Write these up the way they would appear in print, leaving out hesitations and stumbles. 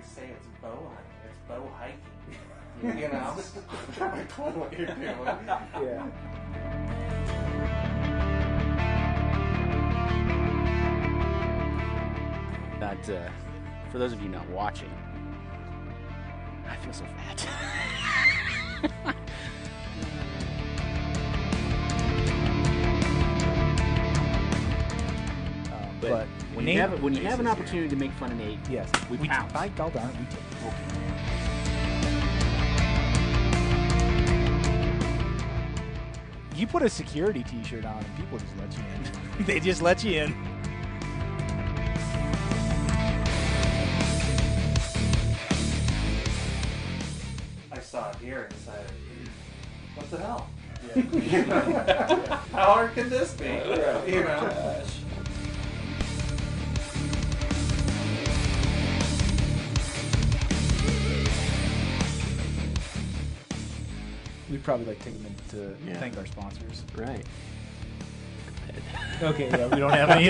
always say it's bow hunting. It's bow hiking. You know? Like what you're doing. Yeah. But for those of you not watching, I feel so fat. But when you have an opportunity to make fun of Nate, Yes. we pounce. By God darn it, we take it. You put a security T-shirt on, and people just let you in. They just let you in. I saw it here and said, what the hell? Yeah. How hard can this be? You know? We'd probably like take a minute to thank our sponsors. Right. Okay, yeah, we don't have any.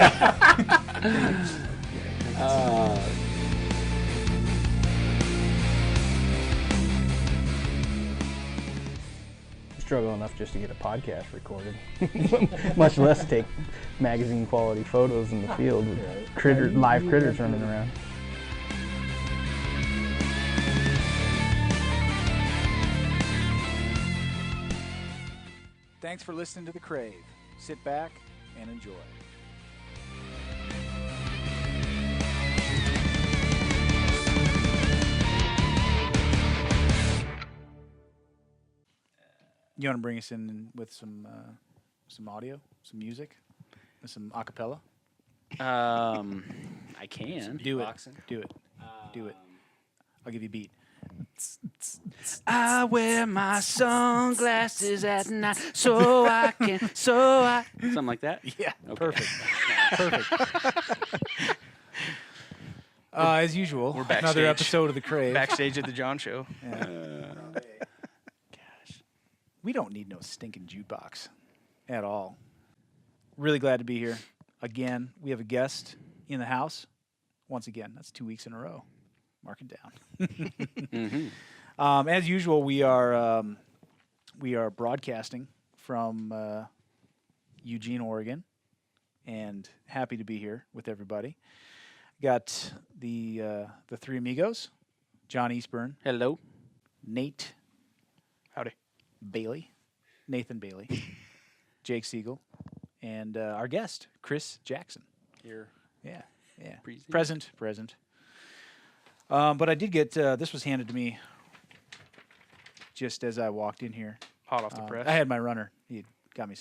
Struggle enough just to get a podcast recorded, much less take magazine quality photos in the field with live critters running around. Thanks for listening to The Crave. Sit back and enjoy. You want to bring us in with some audio, some music, and some acapella? I can. Do it. Do it. Do it. I'll give you a beat. I wear my sunglasses at night so I can, something like that. Yeah, Okay. perfect. Perfect. As usual, We're backstage. another episode of The Crave. Backstage at the John Show. Yeah. Gosh. We don't need no stinking jukebox at all. Really glad to be here. Again, we have a guest in the house. Once again, that's 2 weeks in a row. Mark it down. As usual, we are broadcasting from Eugene, Oregon, and happy to be here with everybody. Got the three amigos, John Eastburn, Hello. Nate, Howdy. Bailey, Nathan Bailey, Jake Siegel, and our guest, Chris Jackson. Here. Yeah. Present. Present. But I did get, this was handed to me just as I walked in here. Hot off the press. I had my runner. He got me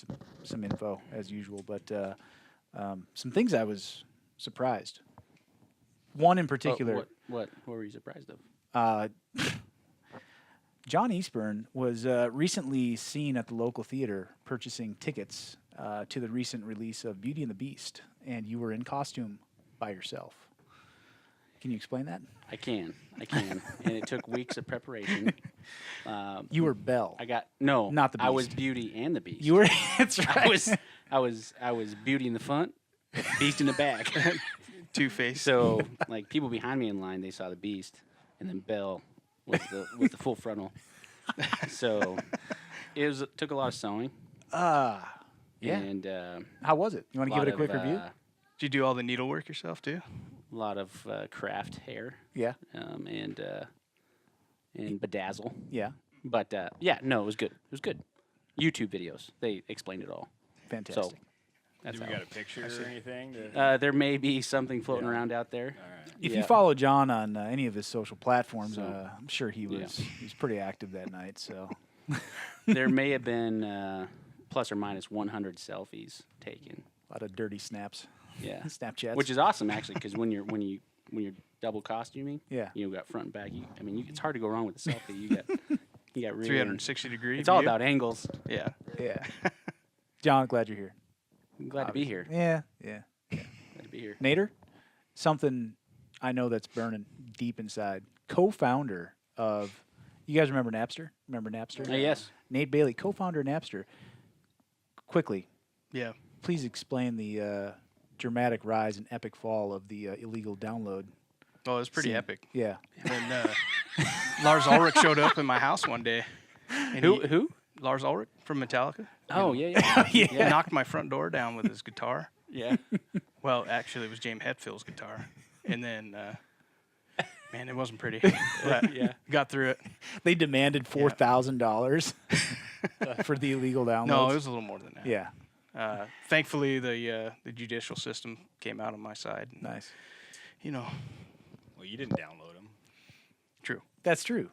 some info, as usual. But some things I was surprised. One in particular. What were you surprised of? John Eastburn was recently seen at the local theater purchasing tickets to the recent release of Beauty and the Beast. And you were in costume by yourself. Can you explain that? I can. And it took weeks of preparation. You were Belle. Not the I was Beast. Beauty and the Beast. You were. That's right. I was Beauty in the front, Beast in the back. Two-Face. So like people behind me in line, they saw the Beast, and then Belle with the full frontal. So it took a lot of sewing. Yeah. And How was it? You want to give it a quick review? Did you do all the needlework yourself, too? A lot of craft hair. Yeah. And bedazzle. Yeah. But it was good. It was good. YouTube videos. They explained it all. Fantastic. So that's Do we how. got a picture or anything? There may be something floating around out there. All right. If Yeah. you follow John on any of his social platforms, I'm sure he was pretty active that night. So There may have been plus or minus 100 selfies taken. a lot of dirty snaps. Yeah, Snapchats. which is awesome actually, because when you're double costuming, Yeah. you got front and back. It's hard to go wrong with the selfie. You got really 360 degree It's all view? about angles. Yeah. Yeah. John, glad you're here. I'm glad to be here. Yeah. Glad to be here. Nader, something I know that's burning deep inside. Co-founder of, you guys remember Napster? Remember Napster? Yes. Nate Bailey, co-founder of Napster. Quickly, Yeah. please explain the dramatic rise and epic fall of the illegal download Oh, it was pretty scene. epic. Yeah. And Lars Ulrich showed up in my house one day. And Who? Lars Ulrich from Metallica. Oh, yeah. He knocked my front door down with his guitar. Yeah. Well, actually, it was James Hetfield's guitar. And then, man, it wasn't pretty. But Yeah. got through it. They demanded $4,000 for the illegal downloads. No, it was a little more than that. Yeah. Thankfully, the judicial system came out on my side. And, Nice. you know, Well, you didn't download them. true. That's true.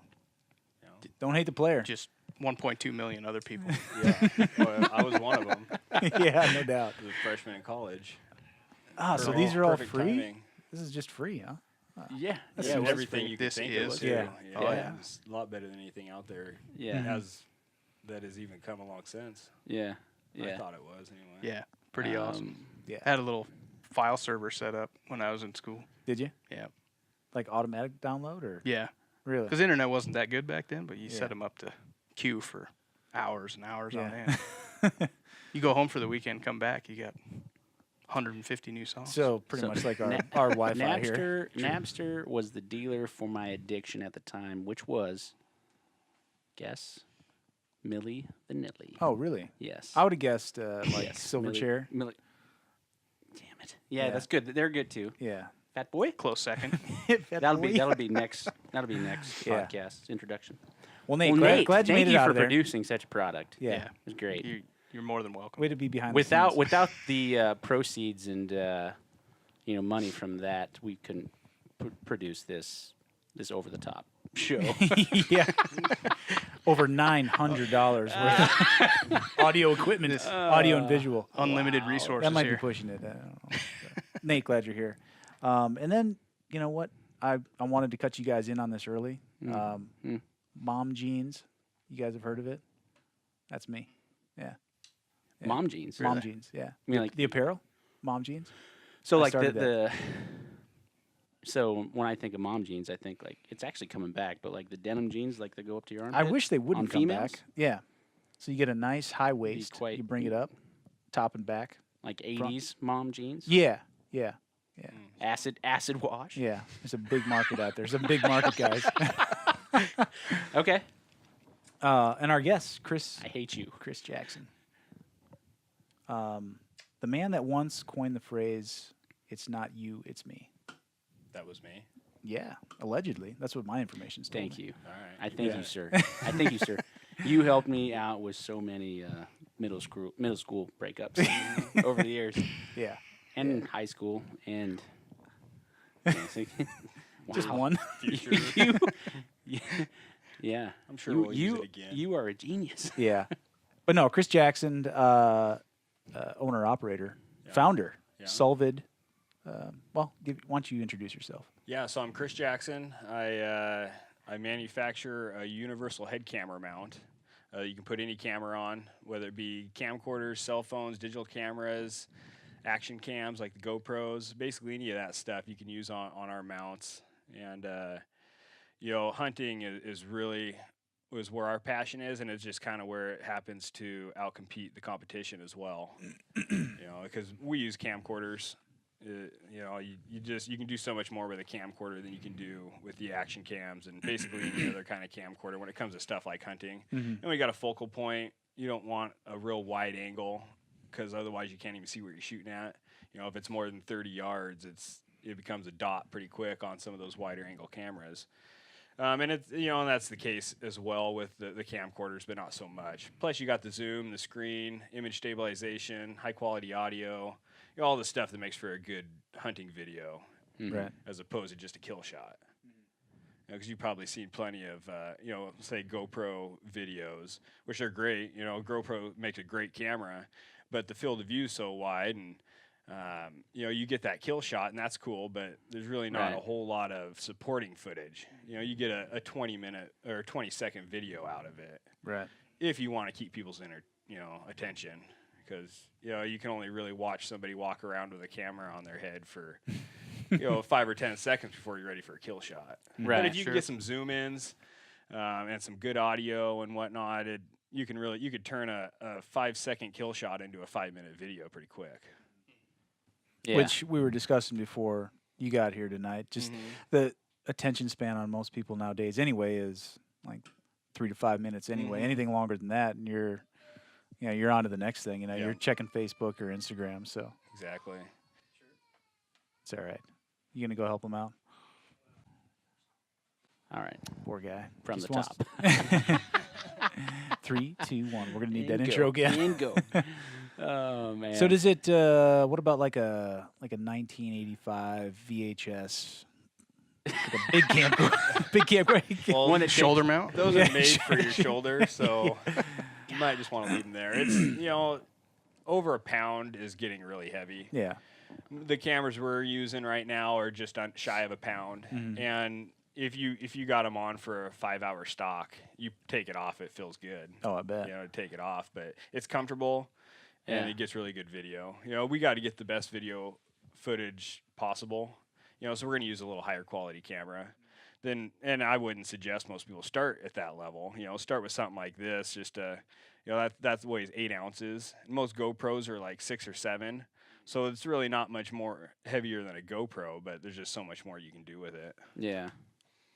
Don't hate the player. Just 1.2 million other people. Yeah, well, I was one of them. Yeah, no doubt. As a freshman in college. Ah, so these are all Perfect free? Timing. This is just free, huh? Yeah. That's Yeah, nice. everything you could This think is of. free. Too. Yeah. Yeah. Oh, yeah. It's a lot better than anything out there. Yeah. That has even come along since. Yeah. I Yeah. thought it was anyway. Yeah, pretty awesome. Yeah. Had a little file server set up when I was in school. Did you? Yeah. Like automatic download or? Yeah. Really? Because the internet wasn't that good back then, but you Yeah. set them up to queue for hours and hours on Yeah. end. You go home for the weekend, come back, you got 150 new songs. So pretty So much like our, Na- our Wi-Fi here. Napster was the dealer for my addiction at the time, which was, guess, Millie Vanilli. Oh, really? Yes. I would have guessed like Yes, Silverchair. Millie. Damn it. Yeah, Yeah. that's good. They're good too. Yeah. Fat Boy. Close second. That'll be next. That'll be next Yeah. podcast introduction. Well, Nate, Well, glad, Nate, glad you thank made it you out for of there. producing such a product. Yeah. Yeah. It was great. You're more than welcome. Way to be behind Without the scenes. without the proceeds and money from that, we couldn't produce this over the top show. yeah. Over $900 worth of audio equipment, audio and visual. Unlimited resources That might here. be pushing it. I don't know. Nate, glad you're here. And then, you know what? I wanted to cut you guys in on this early. Mom jeans. You guys have heard of it? That's me. Yeah. Mom jeans. Mom jeans. Yeah. You mean like the apparel? Mom jeans? So I like started the so when I think of mom jeans, I think like it's actually coming back, but like the denim jeans, like that go up to your armpit. I wish they wouldn't on come females? back. Yeah. So you get a nice high waist. quite- You bring it up, top and back. like 80s mom jeans. Yeah. Yeah. Yeah. Acid wash. Yeah. There's a big market out there. There's a big market, guys. Okay. And our guest, Chris I hate you. Jackson. The man that once coined the phrase, "It's not you, it's me." That was me. Yeah, allegedly. That's what my information's told Thank me. you. All right. I thank Yeah. you, sir. I thank you, sir. You helped me out with so many middle school breakups over the years, Yeah. and high school, and Just Wow. one. you, yeah. I'm sure you, we'll use it again. You are a genius. Yeah. But no, Chris Jackson, owner, operator, founder, Yeah. Solvid. Why don't you introduce yourself? Yeah, so I'm Chris Jackson. I manufacture a universal head camera mount. You can put any camera on, whether it be camcorders, cell phones, digital cameras, action cams like the GoPros, basically any of that stuff you can use on our mounts. And hunting is really was where our passion is, and it's just kind of where it happens to outcompete the competition as well. Because we use camcorders. You can do so much more with a camcorder than you can do with the action cams and basically any other kind of camcorder when it comes to stuff like hunting. And when you got a focal point, you don't want a real wide angle because otherwise you can't even see what you're shooting at. If it's more than 30 yards, it becomes a dot pretty quick on some of those wider angle cameras. And it's and that's the case as well with the camcorders, but not so much. Plus, you got the zoom, the screen, image stabilization, high quality audio, all the stuff that makes for a good hunting video, Right. as opposed to just a kill shot. Because you've probably seen plenty of say GoPro videos, which are great. GoPro makes a great camera, but the field of view is so wide, and you get that kill shot, and that's cool, but there's really not a whole lot of supporting footage. You get a 20-minute or 20-second video out of it. Right. If you want to keep people's attention, because you can only really watch somebody walk around with a camera on their head for 5 or 10 seconds before you're ready for a kill shot. Right, But if you sure. can get some zoom ins and some good audio and whatnot, you could turn a 5-second kill shot into a 5-minute video pretty quick. Yeah. Which we were discussing before you got here tonight. Just the attention span on most people nowadays anyway is like 3 to 5 minutes anyway. Anything longer than that, and you're on to the next thing. You're checking Facebook or Instagram. So Exactly. it's all right. You gonna go help him out? All right. Poor guy. From Just the wants top. 3, 2, 1. We're gonna need that And intro go. again. And go. Oh man. So does it? What about like a 1985 VHS? Like a big camcorder. Big camcorder. Well, One at shoulder mount. those are made for your shoulder, so you might just want to leave them there. It's over a pound is getting really heavy. Yeah. The cameras we're using right now are just shy of a pound, and if you got them on for a 5-hour stock, you take it off, it feels good. Oh, I bet. To take it off, but it's comfortable, and it gets really good video. We got to get the best video footage possible. So we're gonna use a little higher quality camera. And I wouldn't suggest most people start at that level. Start with something like this. Just that weighs 8 ounces. Most GoPros are like 6 or 7. So it's really not much more heavier than a GoPro, but there's just so much more you can do with it. Yeah.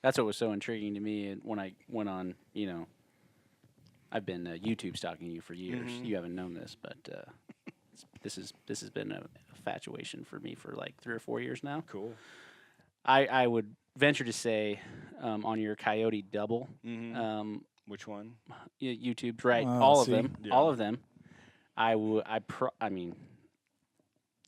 That's what was so intriguing to me when I went on, I've been YouTube stalking you for years. You haven't known this, but this has been a infatuation for me for like 3 or 4 years now. Cool. I would venture to say on your Coyote double, Which one? YouTube's right, Oh, all of see. them, Yeah. all of them. I mean,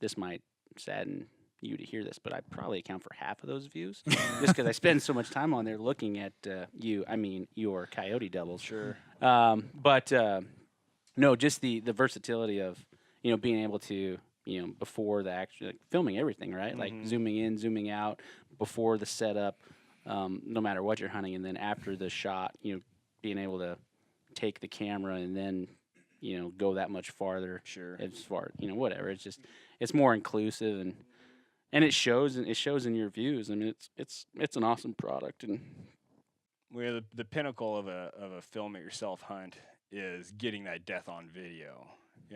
this might sadden you to hear this, but I probably account for half of those views just because I spend so much time on there looking at your Coyote doubles. Sure. But no, just the versatility of being able to before the actual filming everything, right? Like zooming in, zooming out before the setup, no matter what you're hunting, and then after the shot, being able to take the camera and then go that much farther. Sure. As far whatever. It's just it's more inclusive and it shows in your views. I mean, it's an awesome product. And The pinnacle of a film it yourself hunt is getting that death on video.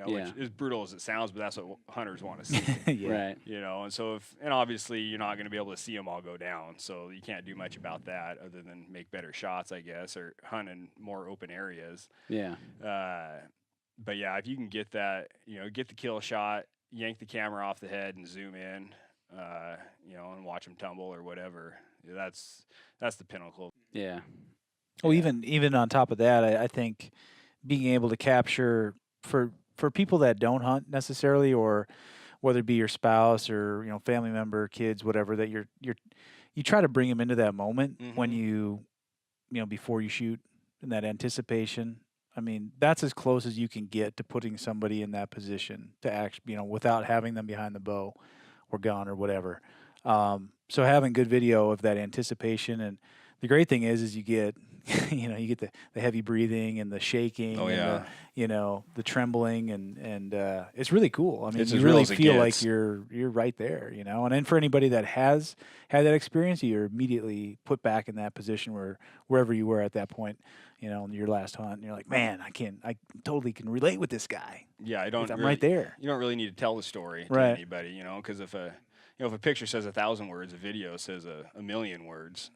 Which is brutal as it sounds, but that's what hunters want to see. Yeah. right. And so and obviously you're not going to be able to see them all go down, so you can't do much about that other than make better shots, I guess, or hunt in more open areas. Yeah. But yeah, if you can get that, get the kill shot, yank the camera off the head and zoom in, and watch them tumble or whatever. That's the pinnacle. Yeah. Well, even on top of that, I think being able to capture for people that don't hunt necessarily, or whether it be your spouse or family member, kids, whatever, that you try to bring them into that moment when you before you shoot, and that anticipation. I mean, that's as close as you can get to putting somebody in that position to act, without having them behind the bow or gun or whatever. So having good video of that anticipation, and the great thing is you get, you get the heavy breathing and the shaking, and the trembling, and it's really cool. I mean, It's you as real really as it feel like gets. you're right there, and then for anybody that has had that experience, you're immediately put back in that position wherever you were at that point, in your last hunt, and you're like, man, I totally can relate with this guy. Yeah, I'm right there. You don't really need to tell the story to Right. anybody, because if a picture says 1,000 words, a video says a million words.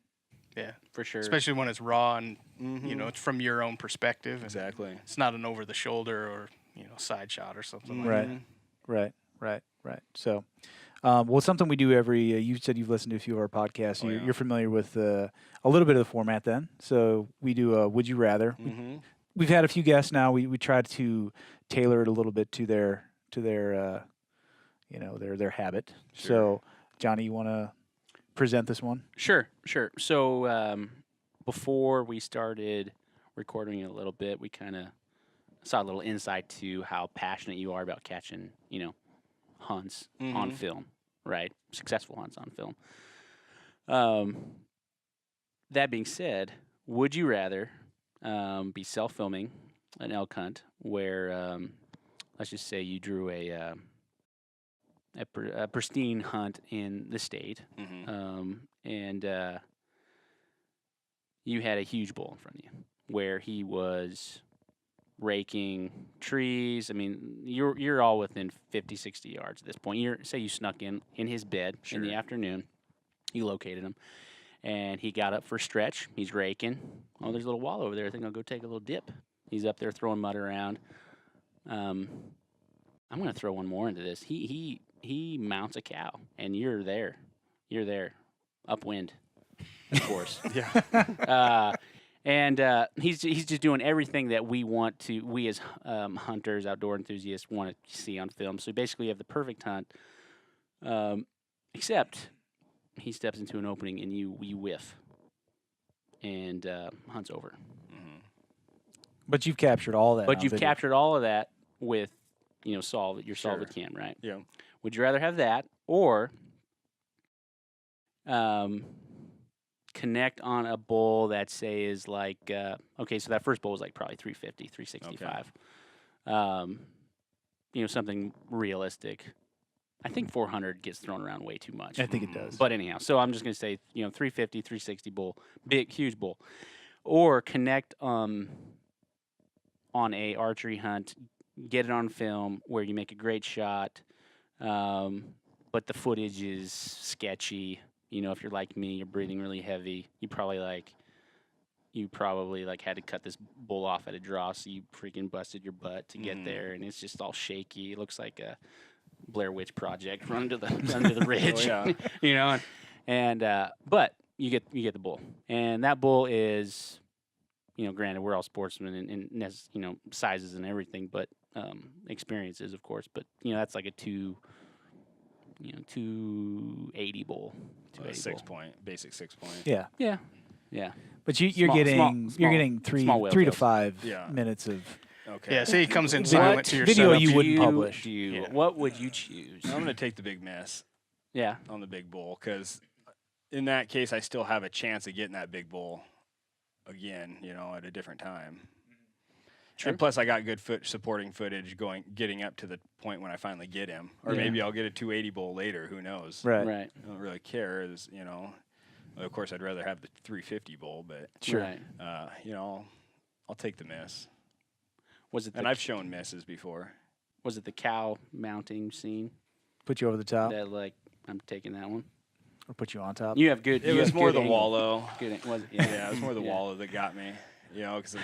Yeah, For sure. especially when it's raw and it's from your own perspective. And Exactly. it's not an over the shoulder or side shot or something like Right. Right. So, well, it's something we do every. You said you've listened to a few of our podcasts. Oh, you're, yeah. you're familiar with a little bit of the format, then. So we do a Would You Rather. We've had a few guests now. We tried to tailor it a little bit to their their habit. Sure. So, Johnny, you want to present this one? Sure. So before we started recording it a little bit, we kind of saw a little insight to how passionate you are about catching, hunts on film, right? Successful hunts on film. That being said, would you rather be self-filming an elk hunt where, let's just say you drew a pristine hunt in the state, and you had a huge bull in front of you where he was raking trees. I mean, you're all within 50, 60 yards at this point. Say you snuck in his bed in the afternoon, He located him, and he got up for a stretch. He's raking. Oh, there's a little wall over there. I think I'll go take a little dip. He's up there throwing mud around. I'm gonna throw one more into this. He mounts a cow, and you're there. You're there, upwind, of course. And he's just doing everything that we as hunters, outdoor enthusiasts, want to see on film. So basically, you have the perfect hunt, except he steps into an opening and you whiff, and hunt's over. But you've captured all that. But on you've video. captured all of that with, Solvid, your Sure. Solvid cam, right? Yeah. Would you rather have that or connect on a bull that say is like okay, so that first bull was like probably 350, 365. Something realistic. I think 400 gets thrown around way too much. I think it does. But anyhow, so I'm just going to say, 350, 360 bull, big, huge bull. Or connect on a archery hunt, get it on film where you make a great shot, but the footage is sketchy. If you're like me, you're breathing really heavy. You probably had to cut this bull off at a draw, so you freaking busted your butt to get there, and it's just all shaky. It looks like a Blair Witch Project run to the ridge, but you get the bull, and that bull is, granted we're all sportsmen and sizes and everything, but experiences, of course, but that's like a 280 bull. 6 point, basic 6 point. Yeah. But you're Small- getting small- geting small whale 3 to tails. 5 Yeah. minutes of Okay. Yeah, say he comes in What silent to your video setup. you wouldn't publish. Yeah. What would you choose? I'm gonna take the big miss Yeah. on the big bull because in that case I still have a chance of getting that big bull again, at a different time. True. And plus, I got good supporting footage getting up to the point when I finally get him, or maybe I'll get a 280 bull later. Who knows? right. Right. I don't really care. Of course, I'd rather have the 350 bull, but Right. I'll take the miss. Was it And I've shown misses before. was it the cow mounting scene Put you over the top that I'm taking that one? or put you on top. You have good. It you was have more good the angle. wallow. Good. Was it? Yeah, it was more the Yeah. wallow that got me. Because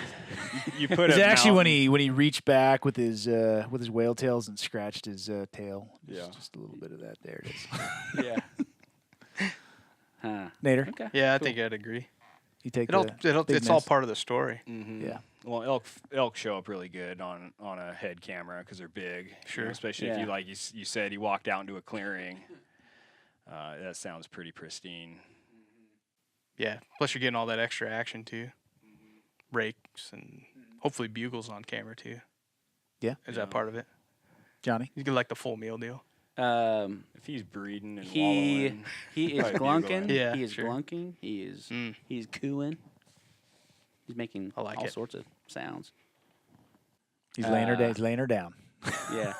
you put Is a it actually when mountain- he reached back with his whale tails and scratched his tail? Yeah. Just a little bit of that. There it is. Yeah. Huh. Nader, Okay. Yeah, I Cool. think I'd agree. you take It's big all miss. part of the story. Mhm. Yeah. Well, elk show up really good on a head camera because they're big. Sure. Especially Yeah. if you said you walked out into a clearing. That sounds pretty pristine. Yeah. Plus, you're getting all that extra action too. Rakes and hopefully bugles on camera too. Yeah. Is that part of it? Johnny. You get like the full meal deal. If he's breeding and He wallowing, he is Probably glunking. bugling. Yeah, He is sure. glunking. He is Mm. he's cooing. He's making I like all it. sorts of sounds. He's laying her down. He's laying her down. Yeah.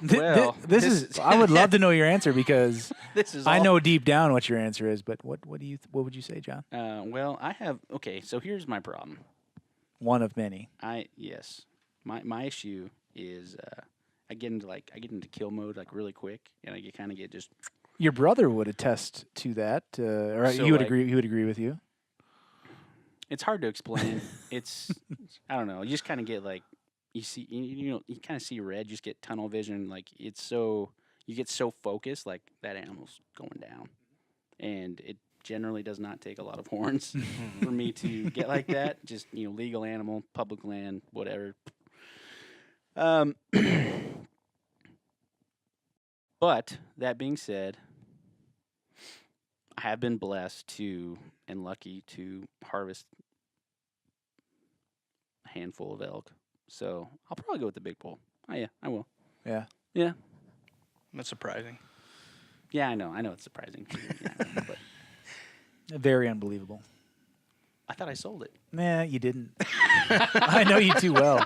This is. I would love to know your answer because This is. I all- know deep down what your answer is. But what would you say, John? Well, I have. Okay, so here's my problem. One of many. My issue is I get into kill mode like really quick, and I get just. Your brother would attest to that, or So, he would like- agree. He would agree with you. It's hard to explain. It's I don't know. You just kind of get like you see you kind of see red. You just get tunnel vision. Like you get so focused. Like that animal's going down, and it generally does not take a lot of horns for me to get like that. Just legal animal, public land, whatever. But that being said, I have been blessed to and lucky to harvest a handful of elk. So I'll probably go with the big bull. Oh yeah, I will. Yeah. Yeah. That's surprising. Yeah, I know it's surprising. Yeah, but Very unbelievable. I thought I sold it. Nah, you didn't. I know you too well.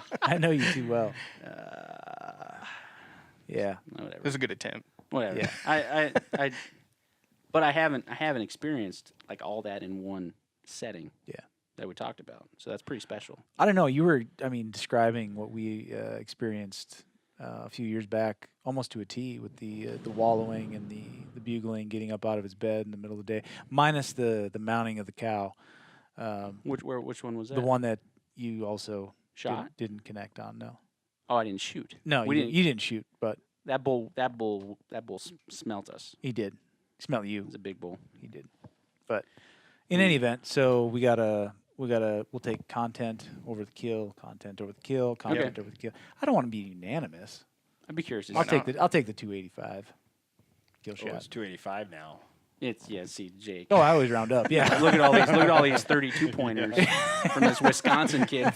Yeah. It Whatever. was a good attempt. Whatever. Yeah. But I haven't experienced like all that in one setting. Yeah. That we talked about. So that's pretty special. I don't know. You were, describing what we experienced a few years back, almost to a T, with the wallowing and the bugling, getting up out of his bed in the middle of the day, minus the mounting of the cow. Which one was that? The one that you also Shot? didn't connect on. No. Oh, I didn't shoot. No, we didn't. You didn't shoot, but That bull smelt us. he did. He smelled you. It was a big bull. He did. But in any event, so we'll take content over the kill, content over the kill, content over the kill. I don't want to be unanimous. I'd be curious. I'll take the 285 kill Oh, shot. it's 285 now. See, Jake. Oh, I always round up. Yeah. Look at all these 32 pointers from this Wisconsin kid.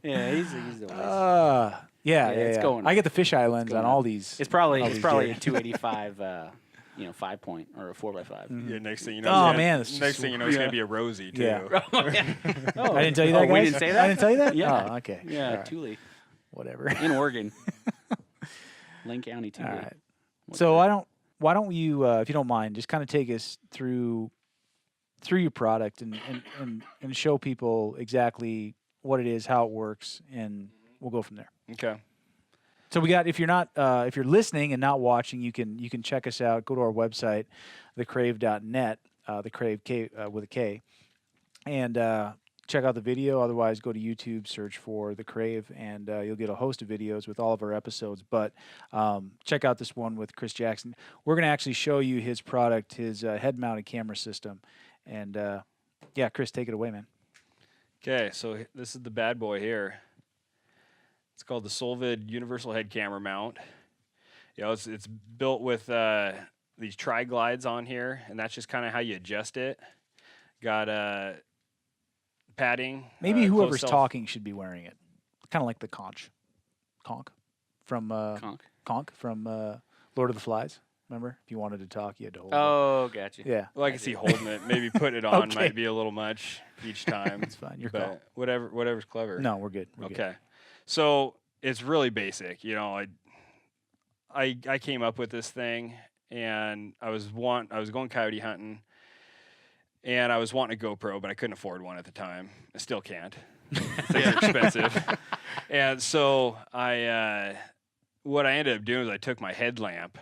Yeah, he's the worst. It's going. I get the fisheye lens on all these. It's probably all a these 285, 5-point or a 4x5. Yeah, next thing you know, Oh, it's man, gonna, that's next thing you know, it's gonna be a Rosie too. Yeah. Oh, I didn't tell you that, guys? we didn't say that? I didn't tell you that? Yeah. Oh, okay. Yeah, All right. Thule Whatever. in Oregon, Lane County, Thule. All right. So why don't you, if you don't mind, just kind of take us through your product and show people exactly what it is, how it works, and we'll go from there. Okay. So we got, if you're listening and not watching, you can check us out. Go to our website, thecrave.net, the Crave with a K, and check out the video. Otherwise, go to YouTube, search for The Crave, and you'll get a host of videos with all of our episodes. But check out this one with Chris Jackson. We're going to actually show you his product, his head-mounted camera system. And, Chris, take it away, man. Okay, so this is the bad boy here. It's called the Solvid Universal Head Camera Mount. It's built with these tri-glides on here, and that's just kind of how you adjust it. Got padding. Maybe whoever's closed talking should be wearing it. Kind of like the conch from Conch from Lord of the Flies. Remember, if you wanted to talk, you had to hold it. Oh, gotcha. Yeah, Well, I can see holding it. Maybe putting it on Okay. might be a little much each time. it's fine. Your call. But whatever's clever. No, we're good. We're good. Okay. So it's really basic. I came up with this thing, and I was going coyote hunting, and I was wanting a GoPro, but I couldn't afford one at the time. I still can't. Things are expensive. And so what I ended up doing is I took my headlamp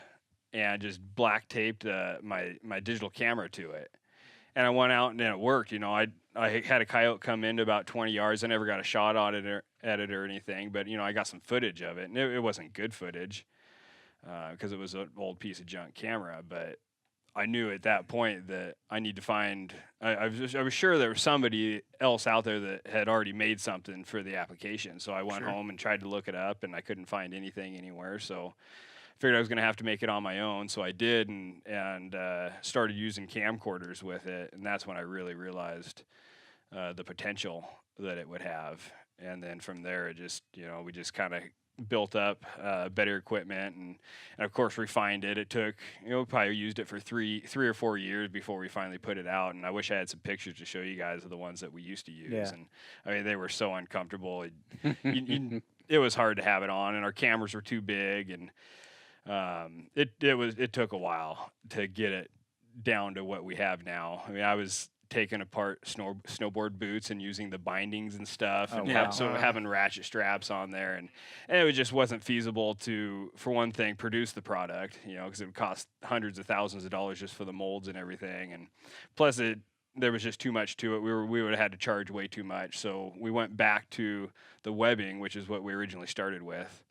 and just black taped my digital camera to it. And I went out and it worked. I had a coyote come into about 20 yards. I never got a shot at it or anything, but I got some footage of it, and it wasn't good footage because it was an old piece of junk camera. But I knew at that point that I need to find. I was sure there was somebody else out there that had already made something for the application. So I went home and tried to look it up, and I couldn't find anything anywhere. So figured I was going to have to make it on my own, so I did, and started using camcorders with it, and that's when I really realized the potential that it would have. And then from there, it just we just kind of built up better equipment and of course refined it. It took we probably used it for three or 4 years before we finally put it out. And I wish I had some pictures to show you guys of the ones that we used to use. Yeah. And I mean they were so uncomfortable. It was hard to have it on, and our cameras were too big, and it took a while to get it down to what we have now. I mean, I was taking apart snowboard boots and using the bindings and stuff, and having ratchet straps on there, and it just wasn't feasible to, for one thing, produce the product, because it would cost hundreds of thousands of dollars just for the molds and everything, and plus there was just too much to it. We would have had to charge way too much, so we went back to the webbing, which is what we originally started with.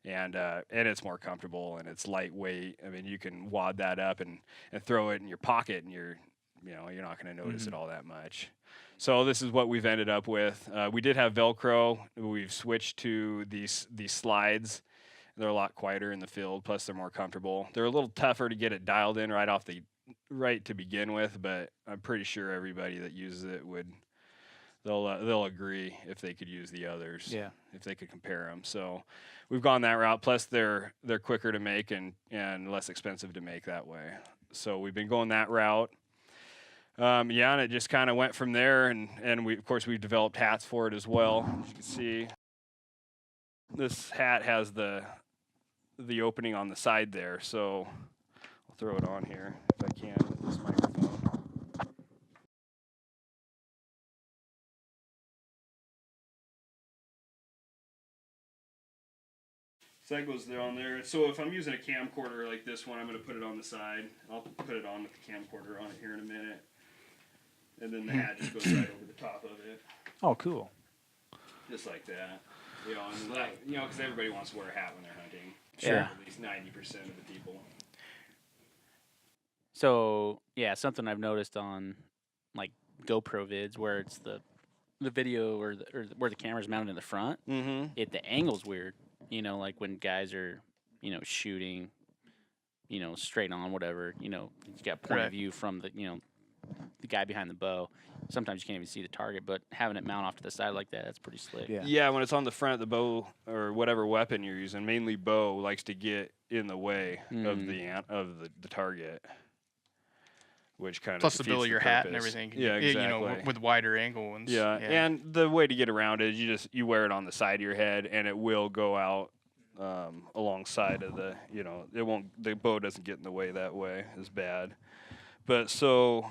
And it's more comfortable, and it's lightweight. I mean, you can wad that up and throw it in your pocket, and you're not going to notice it all that much. So this is what we've ended up with. We did have Velcro. We've switched to these slides. They're a lot quieter in the field. Plus, they're more comfortable. They're a little tougher to get it dialed in right to begin with, but I'm pretty sure everybody that uses it would. They'll agree if they could use the others. Yeah. If they could compare them. So we've gone that route. Plus they're quicker to make and less expensive to make that way. So we've been going that route. And it just kind of went from there. And we've developed hats for it as well. As you can see, this hat has the opening on the side there. So I'll throw it on here if I can with this microphone. So that goes there on there. So if I'm using a camcorder like this one, I'm going to put it on the side. I'll put it on with the camcorder on it here in a minute. And then the hat just goes right over the top of it. Oh, cool. Just like that. You know, and like, you know, because everybody wants to wear a hat when they're hunting. Sure. At least 90% of the people. So yeah, something I've noticed on like GoPro vids where it's the video or where the camera's mounted in the front, the angle's weird. You know, like when guys are, you know, shooting, you know, straight on, whatever, you know, you got point of view from the, you know, the guy behind the bow. Sometimes you can't even see the target, but having it mount off to the side like that, that's pretty slick. Yeah. Yeah, when it's on the front of the bow or whatever weapon you're using, mainly bow likes to get in the way of the target. Which kind of Plus the bill of your hat and everything. Yeah, exactly. You know, with wider angle ones. Yeah, and the way to get around it is you wear it on the side of your head, and it will go out alongside of the, you know, the bow doesn't get in the way that way as bad. But to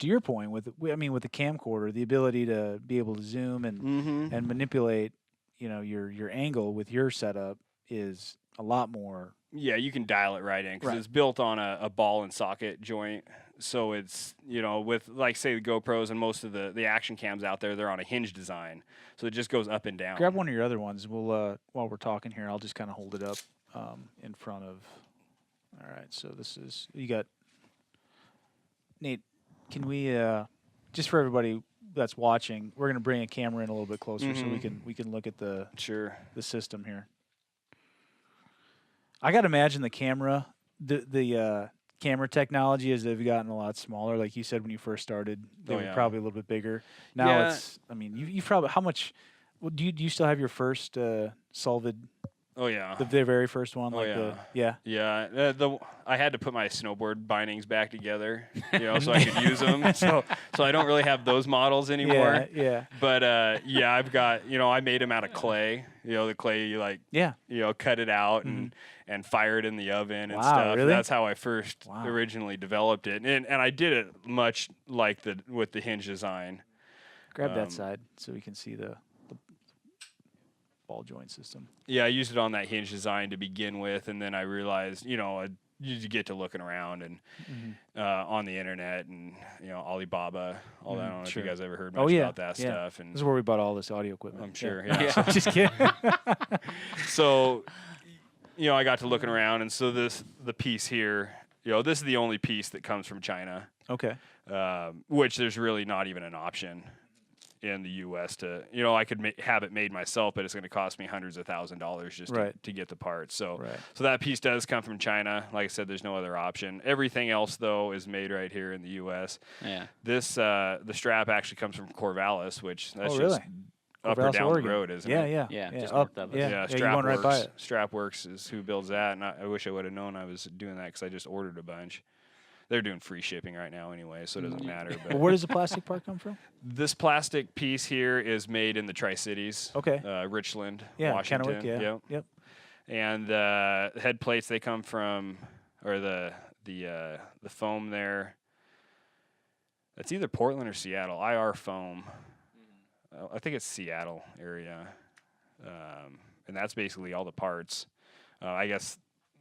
your point, with the camcorder, the ability to be able to zoom and manipulate, you know, your angle with your setup is a lot more. Yeah, you can dial it right in because it's built on a ball and socket joint. So it's, you know, with like say the GoPros and most of the action cams out there, they're on a hinge design. So it just goes up and down. Grab one of your other ones. We'll while we're talking here, I'll just kind of hold it up in front of. All right, so this is you got Nate. Can we just for everybody that's watching, we're gonna bring a camera in a little bit closer so we can look at the system here. I gotta imagine the camera, the camera technology as they've gotten a lot smaller. Like you said, when you first started, they were probably a little bit bigger. Now it's. I mean, you probably how much? Well, do you still have your first Solvid? Oh yeah, the very first one. I had to put my snowboard bindings back together, you know, so I could use them. So I don't really have those models anymore. Yeah. But I've got, you know, I made them out of clay. You know, the clay you you know, cut it out and fire it in the oven and stuff. Really? That's how I first originally developed it, and I did it much like with the hinge design. Grab that side so we can see the ball joint system. Yeah, I used it on that hinge design to begin with, and then I realized, you know, you get to looking around and on the internet and, you know, Alibaba, all that. I don't know if you guys ever heard much about that stuff. And this is where we bought all this audio equipment. I'm sure. Yeah. Just kidding. So, you know, I got to looking around, and so the piece here, you know, this is the only piece that comes from China. Okay. Which there's really not even an option in the U.S. to, you know, I could have it made myself, but it's going to cost me hundreds of $1,000s just to get the parts. So that piece does come from China. Like I said, there's no other option. Everything else, though, is made right here in the U.S. Yeah. This the strap actually comes from Corvallis, which that's just up or down Oregon. the road, isn't it? Yeah, just up, north of us. Yeah, you went right by it. Strapworks is who builds that, and I wish I would have known I was doing that because I just ordered a bunch. They're doing free shipping right now anyway, so it doesn't matter. But well, where does the plastic part come from? This plastic piece here is made in the Tri-Cities. Okay. Richland, Washington. Washington. Yep. And the head plates, they come from, or the foam there. It's either Portland or Seattle. IR foam. I think it's Seattle area. And that's basically all the parts. I guess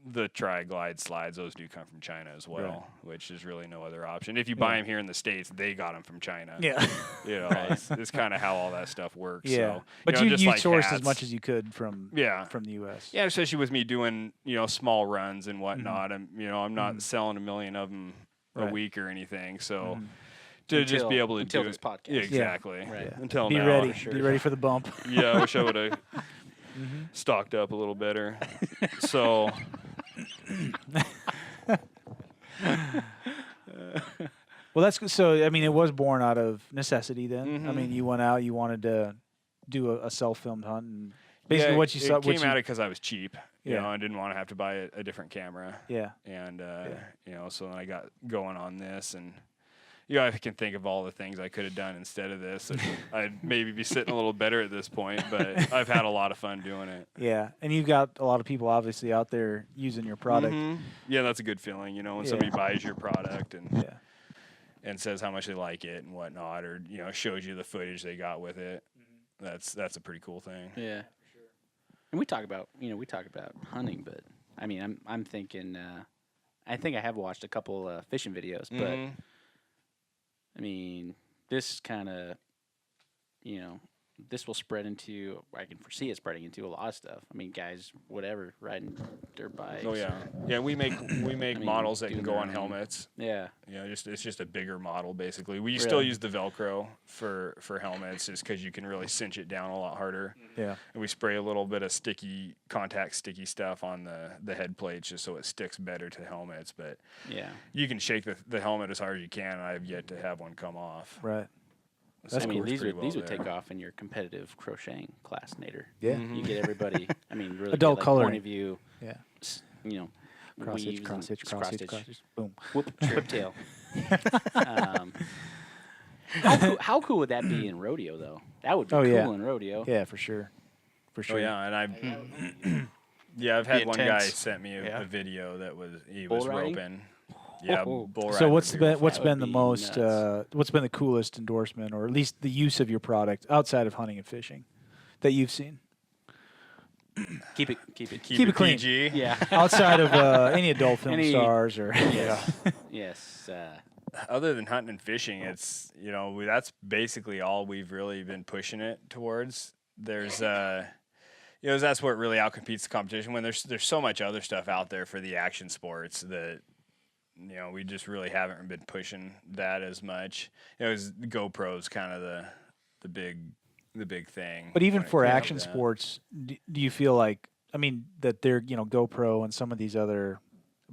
the Tri-Glide slides, those do come from China as well, which is really no other option. If you buy them here in the States, they got them from China. Yeah. You know, it's kind of how all that stuff works. Yeah. So, but you sourced like as much as you could from the U.S. Yeah, especially with me doing, you know, small runs and whatnot. I'm not selling 1 million of them a week or anything. So just be able to until do this podcast. Yeah, exactly. Yeah. Right. Until Be now. ready. Sure. Be ready for the bump. Yeah, I wish I would have stocked up a little better. So... Well, that's so. I mean, it was born out of necessity. Then I mean, you went out, you wanted to do a self-filmed hunt, and basically what you saw. It came at it because I was cheap. You know, I didn't want to have to buy a different camera. Yeah. And you know, so then I got going on this, and you know, I can think of all the things I could have done instead of this. I'd maybe be sitting a little better at this point, but I've had a lot of fun doing it. Yeah, and you've got a lot of people obviously out there using your product. Yeah, that's a good feeling, you know, when somebody buys your product and says how much they like it and whatnot, or, you know, shows you the footage they got with it. That's a pretty cool thing. Yeah. And we talk about hunting, but I mean, I'm thinking. I think I have watched a couple fishing videos, but I mean, this kind of, this will spread into. I can foresee it spreading into a lot of stuff. I mean, guys, whatever, riding dirt bikes. Oh yeah, yeah. We make mean, models that can doing go their on own- helmets. Yeah. It's just a bigger model basically. We still Really? use the Velcro for helmets, just because you can really cinch it down a lot harder. Yeah. And we spray a little bit of sticky stuff on the head plates just so it sticks better to helmets. But Yeah. you can shake the helmet as hard as you can, and I've yet to have one come off. Right. So That's I mean, it works these pretty would well take there. off in your competitive crocheting class, Nader. Yeah. You get everybody. I mean, really Adult get, like, coloring. point of view. Yeah. Cross Weaves stitch, and cross stitch, cross stitch, cross stitch. Boom. Whoop, trip tail. How cool would that be in rodeo, though? That would be cool yeah. in rodeo. Yeah, for sure. For sure. Oh yeah, and I've had one guy intense. sent me Yeah. a video that he Bull was ronning? roping. Yeah, Oh. bull So riding what's would been be what's That been would the be most nuts. what's been the coolest endorsement, or at least the use of your product outside of hunting and fishing that you've seen? Keep it. Keep it clean. PG. Yeah. Outside of any adult film Any- stars or Yes. Other than hunting and fishing, it's that's basically all we've really been pushing it towards. There's that's what really outcompetes the competition when there's so much other stuff out there for the action sports that we just really haven't been pushing that as much. GoPro's kind of the big thing. But even when it for comes to action that. sports, do you feel like, I mean, that they're, GoPro and some of these other,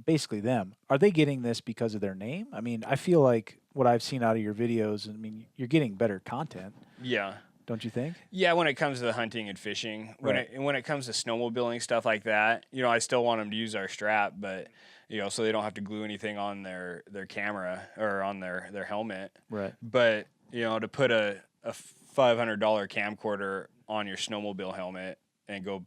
basically them, are they getting this because of their name? I mean, I feel like what I've seen out of your videos, I mean, you're getting better content, Yeah. don't you think? Yeah, when it comes to the hunting and fishing, when it comes to snowmobiling stuff like that, I still want them to use our strap, but so they don't have to glue anything on their camera or on their helmet. Right. But to put a $500 camcorder on your snowmobile helmet and go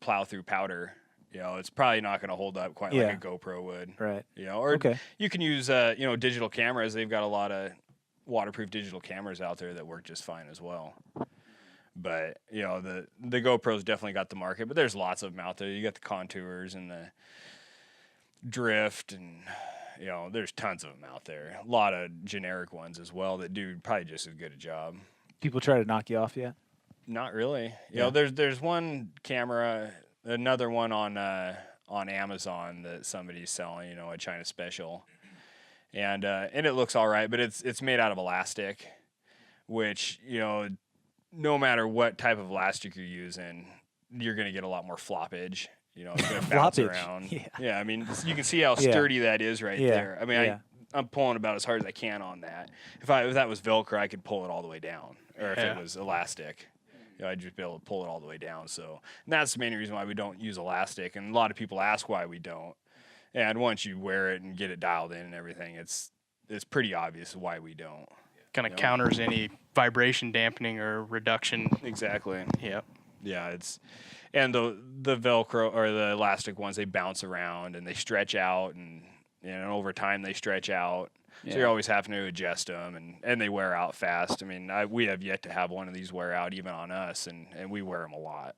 plow through powder, it's probably not going to hold up quite like a GoPro would. Right. Or Okay. you can use digital cameras. They've got a lot of waterproof digital cameras out there that work just fine as well. But the GoPro's definitely got the market, but there's lots of them out there. You got the Contours and the Drift, and there's tons of them out there. A lot of generic ones as well that do probably just as good a job. People try to knock you off yet? Not really. Yeah. There's one camera, another one on Amazon that somebody's selling, a China special. And it looks all right, but it's made out of elastic, which, no matter what type of elastic you're using, you're going to get a lot more floppage. It's going to bounce Floppage, around. yeah. I mean, you can see how sturdy that is right Yeah, there. I mean, yeah. I'm pulling about as hard as I can on that. If that was Velcro, I could pull it all the way down. Or if it was elastic, I'd just be able to pull it all the way down. So and that's the main reason why we don't use elastic. And a lot of people ask why we don't. And once you wear it and get it dialed in and everything, it's pretty obvious why we don't. Kind of counters any vibration dampening or reduction. Exactly. Yep. Yeah, and the Velcro or the elastic ones, they bounce around and they stretch out, and over time they stretch out. Yeah. So you're always having to adjust them, and they wear out fast. I mean, we have yet to have one of these wear out even on us, and we wear them a lot.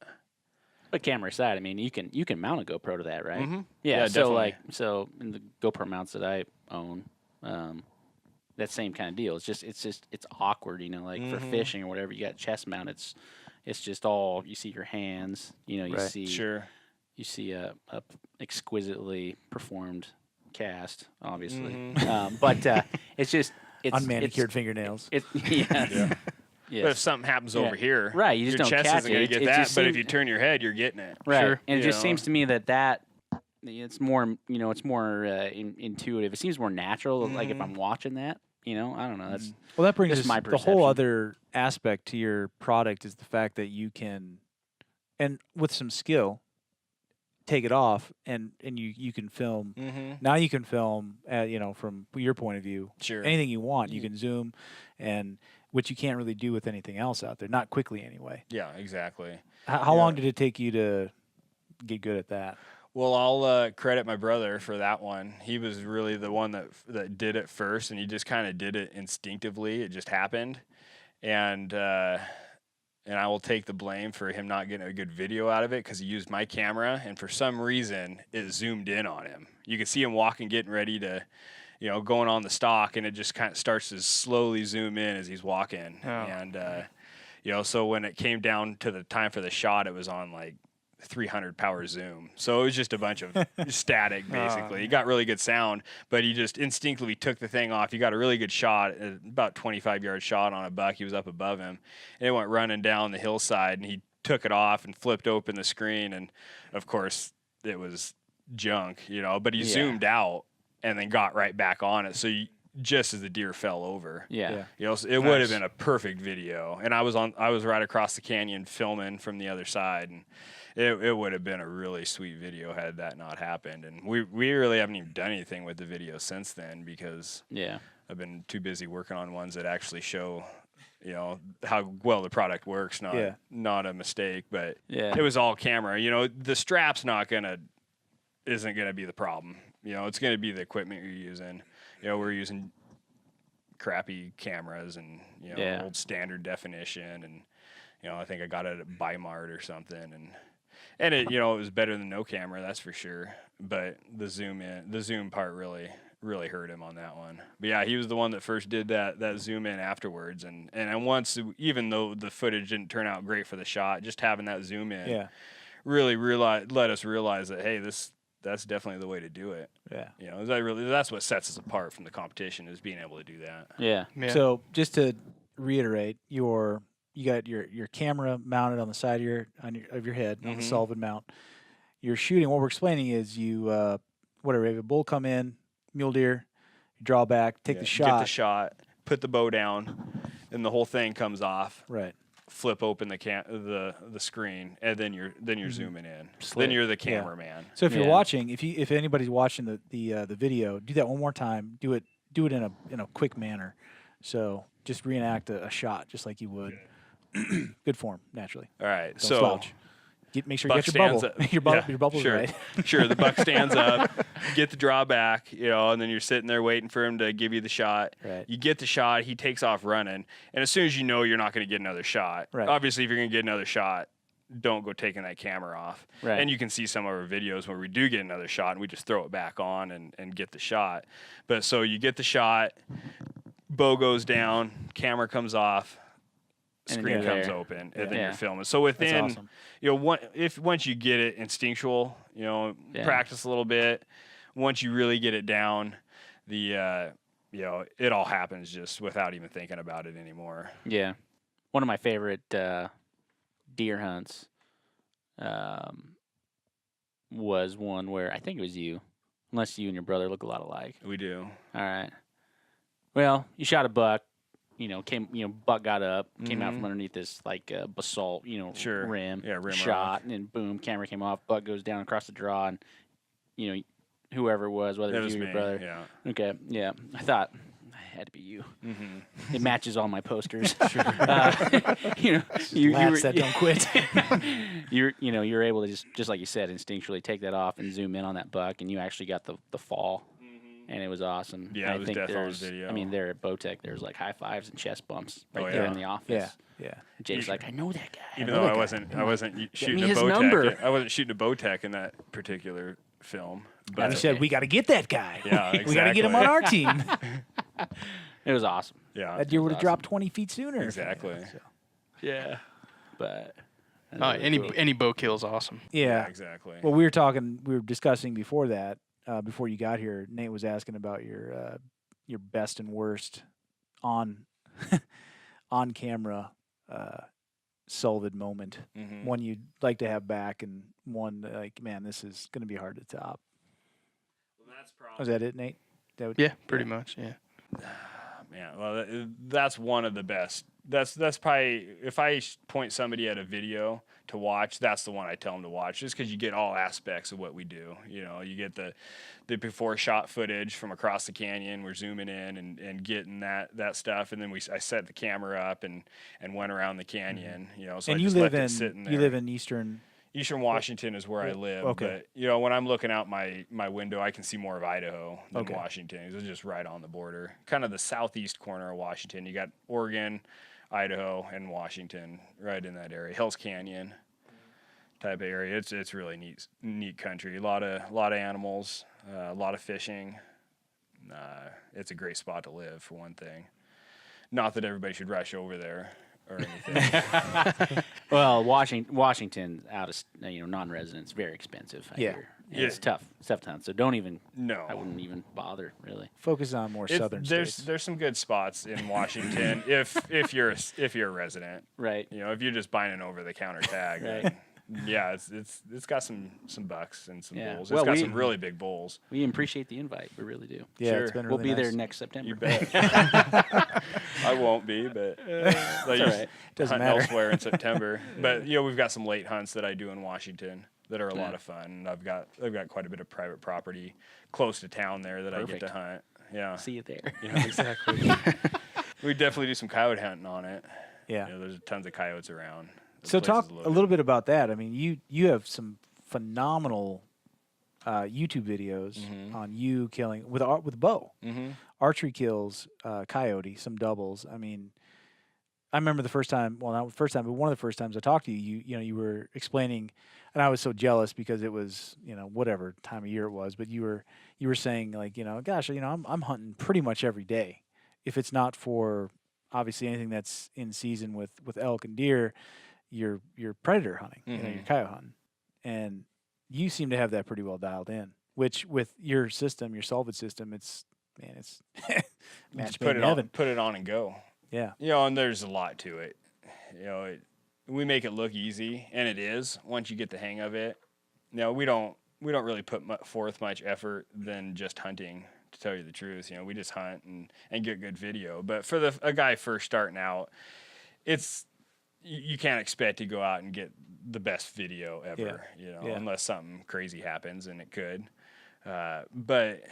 But camera aside, I mean, you can mount a GoPro to that, right? Mhm. Yeah. Yeah, So definitely. so in the GoPro mounts that I own, that same kind of deal. It's awkward, for fishing or whatever. You got chest mount. It's just all you see your hands. You Right. see Sure. you see a exquisitely performed cast, obviously. But it's Unmanicured fingernails. It's yeah. Yes. But if something happens over here, Right, you just your don't chest catch isn't going it. to get It that. just But if seems- you turn your head, you're getting it. Right. Sure. And it just You seems know. to me that it's more, it's more intuitive. It seems more natural. Like if I'm watching that, I don't know. That's Well, that brings Just us my the whole perception. other aspect to your product is the fact that you can, and with some skill, take it off and you can film. Mm-hmm. Now you can film, from your point of view, Sure. anything you want. You can zoom, and which you can't really do with anything else out there. Not quickly, anyway. Yeah, exactly. How Yeah. long did it take you to get good at that? Well, I'll credit my brother for that one. He was really the one that did it first, and he just kind of did it instinctively. It just happened, and and I will take the blame for him not getting a good video out of it because he used my camera, and for some reason it zoomed in on him. You could see him walking, getting ready to, going on the stalk, and it just kind of starts to slowly zoom in as he's walking. Oh. And so when it came down to the time for the shot, it was on like 300 power zoom. So it was just a bunch of static, basically. He got really good sound, but he just instinctively took the thing off. He got a really good shot, about 25-yard shot on a buck. He was up above him. And it went running down the hillside, and he took it off and flipped open the screen. And, of course, it was junk, but he zoomed out and then got right back on it. So just as the deer fell over. Yeah. So it would have been a perfect video. And I was right across the canyon filming from the other side, and it would have been a really sweet video had that not happened. And we really haven't even done anything with the video since then because I've been too busy working on ones that actually show, how well the product works, not a mistake. But it was all camera. The strap's isn't gonna be the problem. It's gonna be the equipment you're using. We're using crappy cameras and old standard definition, and I think I got it at Bimart or something, and it it was better than no camera, that's for sure. But the zoom part really hurt him on that one. But yeah, he was the one that first did that zoom in afterwards, and once, even though the footage didn't turn out great for the shot, just having that zoom in really let us realize that, hey, that's definitely the way to do it. Yeah. That's what sets us apart from the competition, is being able to do that. Yeah. So just to reiterate, you got your camera mounted on the side of your head on the Solvid mount. You're shooting. What we're explaining is you have a bull come in, mule deer, you draw back, take the shot. Get the shot, put the bow down, and the whole thing comes off. Right. Flip open the screen, and then you're zooming in. Then you're the cameraman. So if you're watching, if anybody's watching the video, do that one more time. Do it in a quick manner. So just reenact a shot just like you would. Good form, naturally. All right. Don't so slouch. Make sure you get your bubble. Your bubble's sure. right. Sure. The buck stands up, get the drawback, and then you're sitting there waiting for him to give you the shot. Right. You get the shot, he takes off running, and as soon as you're not going to get another shot. Right. Obviously, if you're going to get another shot, don't go taking that camera off. Right. And you can see some of our videos where we do get another shot, and we just throw it back on and get the shot. But so you get the shot, bow goes down, camera comes off, screen comes open, and then you're filming. So within, awesome. Once you get it instinctual, practice a little bit. Once you really get it down, it all happens just without even thinking about it anymore. Yeah. One of my favorite deer hunts was one where I think it was you, unless you and your brother look a lot alike. We do. All right. Well, you shot a buck. Buck got up, came out from underneath this basalt, rim, shot, and then boom, camera came off. Buck goes down across the draw, and whoever it was, whether it was you or your brother. Yeah. Okay. Yeah. I thought it had to be you. Mm-hmm. It matches all my posters. Sure. you Lads that don't quit. You're able to just like you said, instinctually take that off and zoom in on that buck, and you actually got the fall. And it was awesome. Yeah, it was definitely on video. I mean, there at Bowtech, there's like high fives and chest bumps there in the office. Yeah. Jay's like, I know that guy. Even though I wasn't shooting a his Bowtech. number. I wasn't shooting a Bowtech in that particular film. But And he said, we got to get that guy. Yeah, exactly. We got to get him on our team. It was awesome. Yeah, That deer would have dropped 20 feet sooner. Exactly. So. Yeah, but any bow kill is awesome. Yeah, exactly. Well, we were discussing before that, before you got here. Nate was asking about your best and worst on camera Solvid moment. Mm-hmm. One you'd like to have back, and one like, man, this is going to be hard to top. Well, that's probably. Was that it, Nate? Yeah, pretty much. Yeah. Man, well, that's one of the best. That's probably, if I point somebody at a video to watch, that's the one I tell them to watch, just because you get all aspects of what we do. You get the before shot footage from across the canyon. We're zooming in and getting that stuff, and then I set the camera up and went around the canyon. So and I you just live left in it sitting there. you live in Eastern Washington is where I live. Okay. But when I'm looking out my window, I can see more of Idaho than Okay. Washington. It's just right on the border, kind of the southeast corner of Washington. You got Oregon Idaho and Washington, right in that area, Hills Canyon type of area. It's really neat country. A lot of animals, a lot of fishing. It's a great spot to live, for one thing. Not that everybody should rush over there or anything. Well, Washington out of non-residents very expensive. I Yeah. hear. And it's tough town. So don't even. No, I wouldn't even bother really. Focus on more southern states. There's some good spots in Washington if you're a resident. Right. If you're just buying an over-the-counter tag. Right. Yeah, it's got some bucks and some Yeah. bulls. Well, It's got we- some really big bulls. We appreciate the invite. We really do. Yeah, Sure. it's been We'll really be nice. there next September. You bet. I won't be, but That's all right. Doesn't hunt matter. elsewhere in September. But we've got some late hunts that I do in Washington that are a lot Yeah. of fun. I've got quite a bit of private property close to town there that I get to Perfect. hunt. Yeah. See you there. Yeah, exactly. We definitely do some coyote hunting on it. Yeah. There's tons of coyotes around. The So place talk is a loaded. little bit about that. I mean, you have some phenomenal YouTube videos on you killing with bow, archery kills, coyote, some doubles. I mean, I remember the first time. Well, not the first time, but one of the first times I talked to you. You were explaining, and I was so jealous because it was whatever time of year it was, but you were saying like gosh, I'm hunting pretty much every day. If it's not for obviously anything that's in season with elk and deer, you're predator hunting, you're coyote hunting, and you seem to have that pretty well dialed in. Which with your system, your Solvid system, it's match Just made in heaven. put it on and go. Yeah, And there's a lot to it. We make it look easy, and it is once you get the hang of it. We don't really put forth much effort than just hunting. To tell you the truth, we just hunt and get good video. But for a guy first starting out, you can't expect to go out and get the best video ever. Unless something crazy happens, and it could. But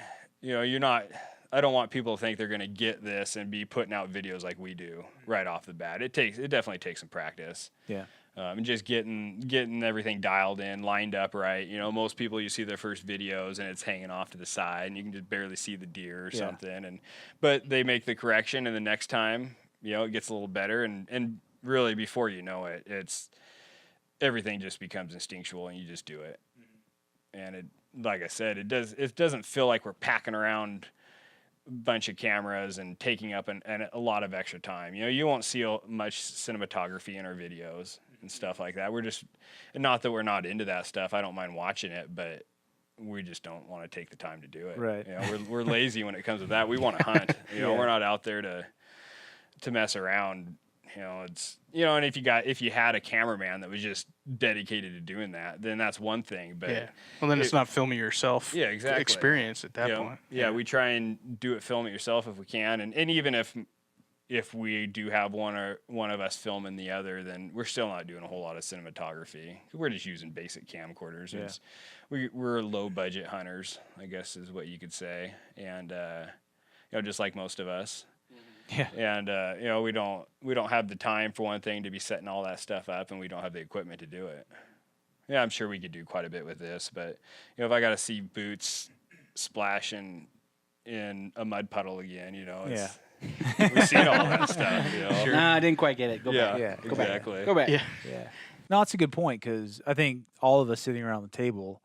you're not. I don't want people to think they're going to get this and be putting out videos like we do right off the bat. It definitely takes some practice. yeah, And just getting everything dialed in, lined up right. Most people, you see their first videos and it's hanging off to the side, and you can just barely see the deer or something. But they make the correction, and the next time, it gets a little better. And really, before you know it, everything just becomes instinctual, and you just do it. And it, like I said, it doesn't feel like we're packing around bunch of cameras and taking up and a lot of extra time. You won't see much cinematography in our videos and stuff like that. We're just, not that we're not into that stuff. I don't mind watching it, but we just don't want to take the time to do it. Right. We're lazy when it comes to that. We want to hunt. We're not out there to mess around. It's and if you had a cameraman that was just dedicated to doing that, then that's one thing. But Yeah. Well, then it's not filming yourself. Yeah, exactly. Experience at that point. Yeah, we try and do it, film it yourself if we can, and even if we do have one of us filming the other, then we're still not doing a whole lot of cinematography. We're just using basic camcorders. Yeah. We're low budget hunters, I guess is what you could say, and just like most of us. yeah, And we don't have the time, for one thing, to be setting all that stuff up, and we don't have the equipment to do it. Yeah, I'm sure we could do quite a bit with this, but if I got to see boots splashing in a mud puddle again, it's, we've seen all that stuff. Nah, I didn't quite get it. Go back. Yeah, Go back. exactly. Go back. Yeah. yeah. No, it's a good point because I think all of us sitting around the table,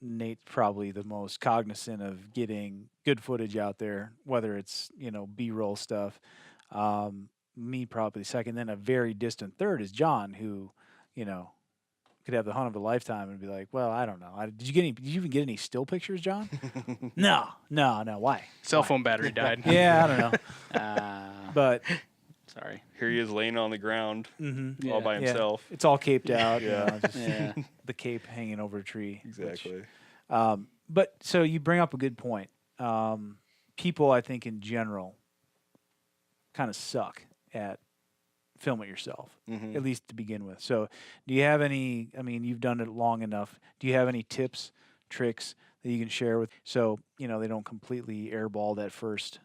Nate's probably the most cognizant of getting good footage out there, whether it's B-roll stuff. Me probably second. Then a very distant third is John, who could have the hunt of a lifetime and be like, well, I don't know. Did you even get any still pictures, John? No. Why? Cell phone battery died. Yeah, I don't know. But Sorry. Here he is laying on the ground all by yeah, himself. it's all caped out. Yeah. Just Yeah. the cape hanging over a tree. which- Exactly. But so you bring up a good point. People, I think, in general, kind of suck at film it yourself, at least to begin with. So, do you have any? I mean, you've done it long enough. Do you have any tips, tricks that you can share with? So they don't completely airball that first,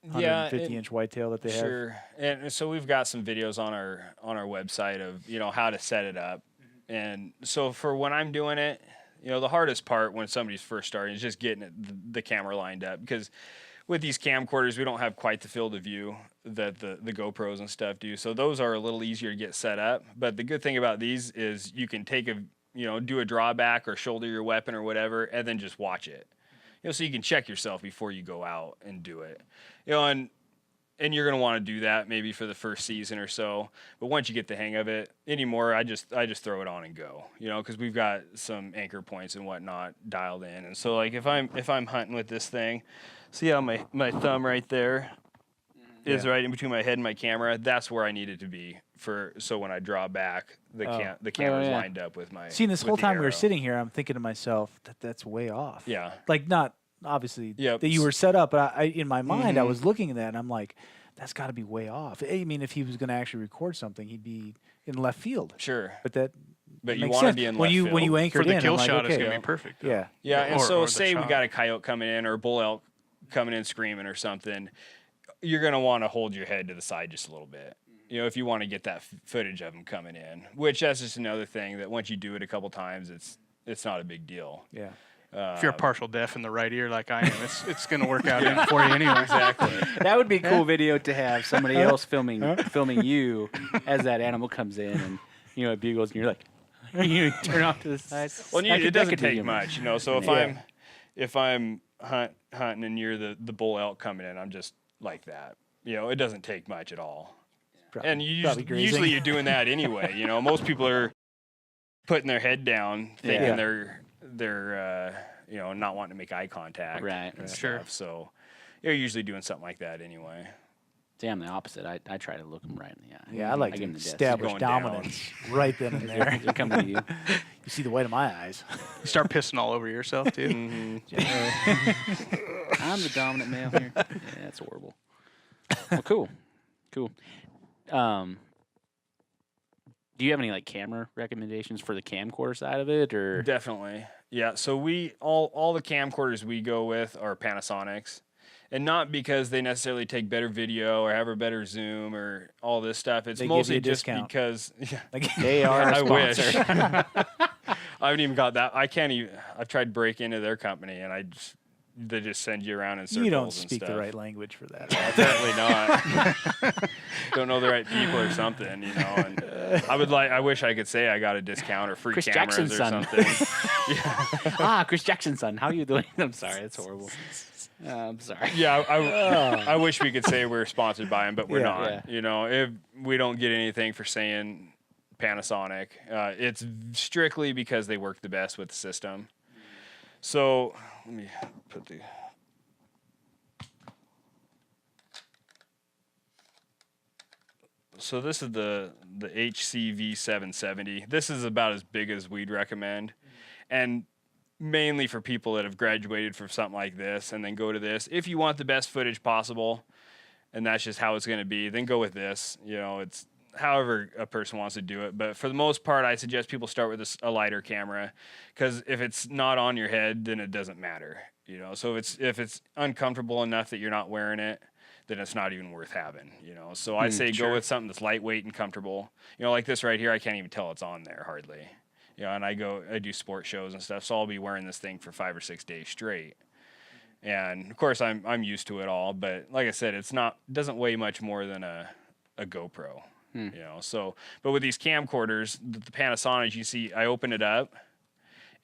150-inch whitetail that they have. Sure. And so we've got some videos on our website of how to set it up. And so for when I'm doing it, the hardest part when somebody's first starting is just getting the camera lined up, because with these camcorders, we don't have quite the field of view that the GoPros and stuff do. So those are a little easier to get set up. But the good thing about these is you can take do a drawback or shoulder your weapon or whatever, and then just watch it. So you can check yourself before you go out and do it. And you're gonna want to do that maybe for the first season or so. But once you get the hang of it, anymore, I just throw it on and go. Because we've got some anchor points and whatnot dialed in. And so like if I'm hunting with this thing, see how my thumb right there is right in between my head and my camera. That's where I need it to be so when I draw back, the camera's lined up with my. See, this with whole the time we were arrow. sitting here, I'm thinking to myself that's way off. Yeah. Like not obviously Yep. that you were set up, but I in my mind I was looking at that and I'm like, that's got to be way off. I mean, if he was going to actually record something, he'd be in left field. Sure. But that. But you makes want to sense. be in when left you field. when you For anchored the in, kill I'm like, shot, it's okay. gonna be perfect. though. Yeah. Yeah, and so or the say we shot. got a coyote coming in or a bull elk coming in screaming or something, you're going to want to hold your head to the side just a little bit. If you want to get that footage of them coming in, which that's just another thing that once you do it a couple times, it's not a big deal. Yeah. If you're partial deaf in the right ear like I am, it's going to work out in for you anyway. Exactly. That would be a cool video to have somebody else filming you as that animal comes in and it bugles and you're like you turn off to the side. Well, it doesn't take much, So Yeah. if I'm hunting and you're the bull elk coming in, I'm just like that. It doesn't take much at all. And probably grazing. usually you're doing that anyway. Most people are putting their head down, thinking they're not wanting to make eye contact. Right. And Sure. stuff. So you're usually doing something like that anyway. See, I'm the opposite. I try to look them right in the eye. Yeah, I like give to 'em the death establish Going down. dominance right then and there. They're coming to you. You see the white of my eyes. You start pissing all over yourself too. I'm the dominant male here. Yeah, that's horrible. Well, cool. Do you have any camera recommendations for the camcorder side of it, or? Definitely. Yeah. So all the camcorders we go with are Panasonics. And not because they necessarily take better video or have a better zoom or all this stuff. It's They give you mostly a just discount. because They are I a wish. sponsor. I haven't even got that. I can't even. I've tried to break into their company, and they just send you around in circles. You don't and speak stuff. the right language for that. Apparently not. Don't know the right people or something, And I wish I could say I got a discount or free Chris cameras Jackson's or son. something. Chris Jackson's son. How are you doing? I'm sorry. That's horrible. I'm sorry. Yeah, I wish we could say we're sponsored by them, but we're Yeah. not. If we don't get anything for saying Panasonic, it's strictly because they work the best with the system. So let me put the. So this is the HCV 770. This is about as big as we'd recommend, and mainly for people that have graduated from something like this and then go to this. If you want the best footage possible, and that's just how it's going to be, then go with this. It's however a person wants to do it. But for the most part, I suggest people start with a lighter camera, because if it's not on your head, then it doesn't matter. So if it's uncomfortable enough that you're not wearing it, then it's not even worth having. So I say go with something that's lightweight and comfortable. Like this right here, I can't even tell it's on there hardly. And I do sports shows and stuff, so I'll be wearing this thing for 5 or 6 days straight. And of course, I'm used to it all, but like I said, it doesn't weigh much more than a GoPro. So, but with these camcorders, the Panasonics, you see, I open it up,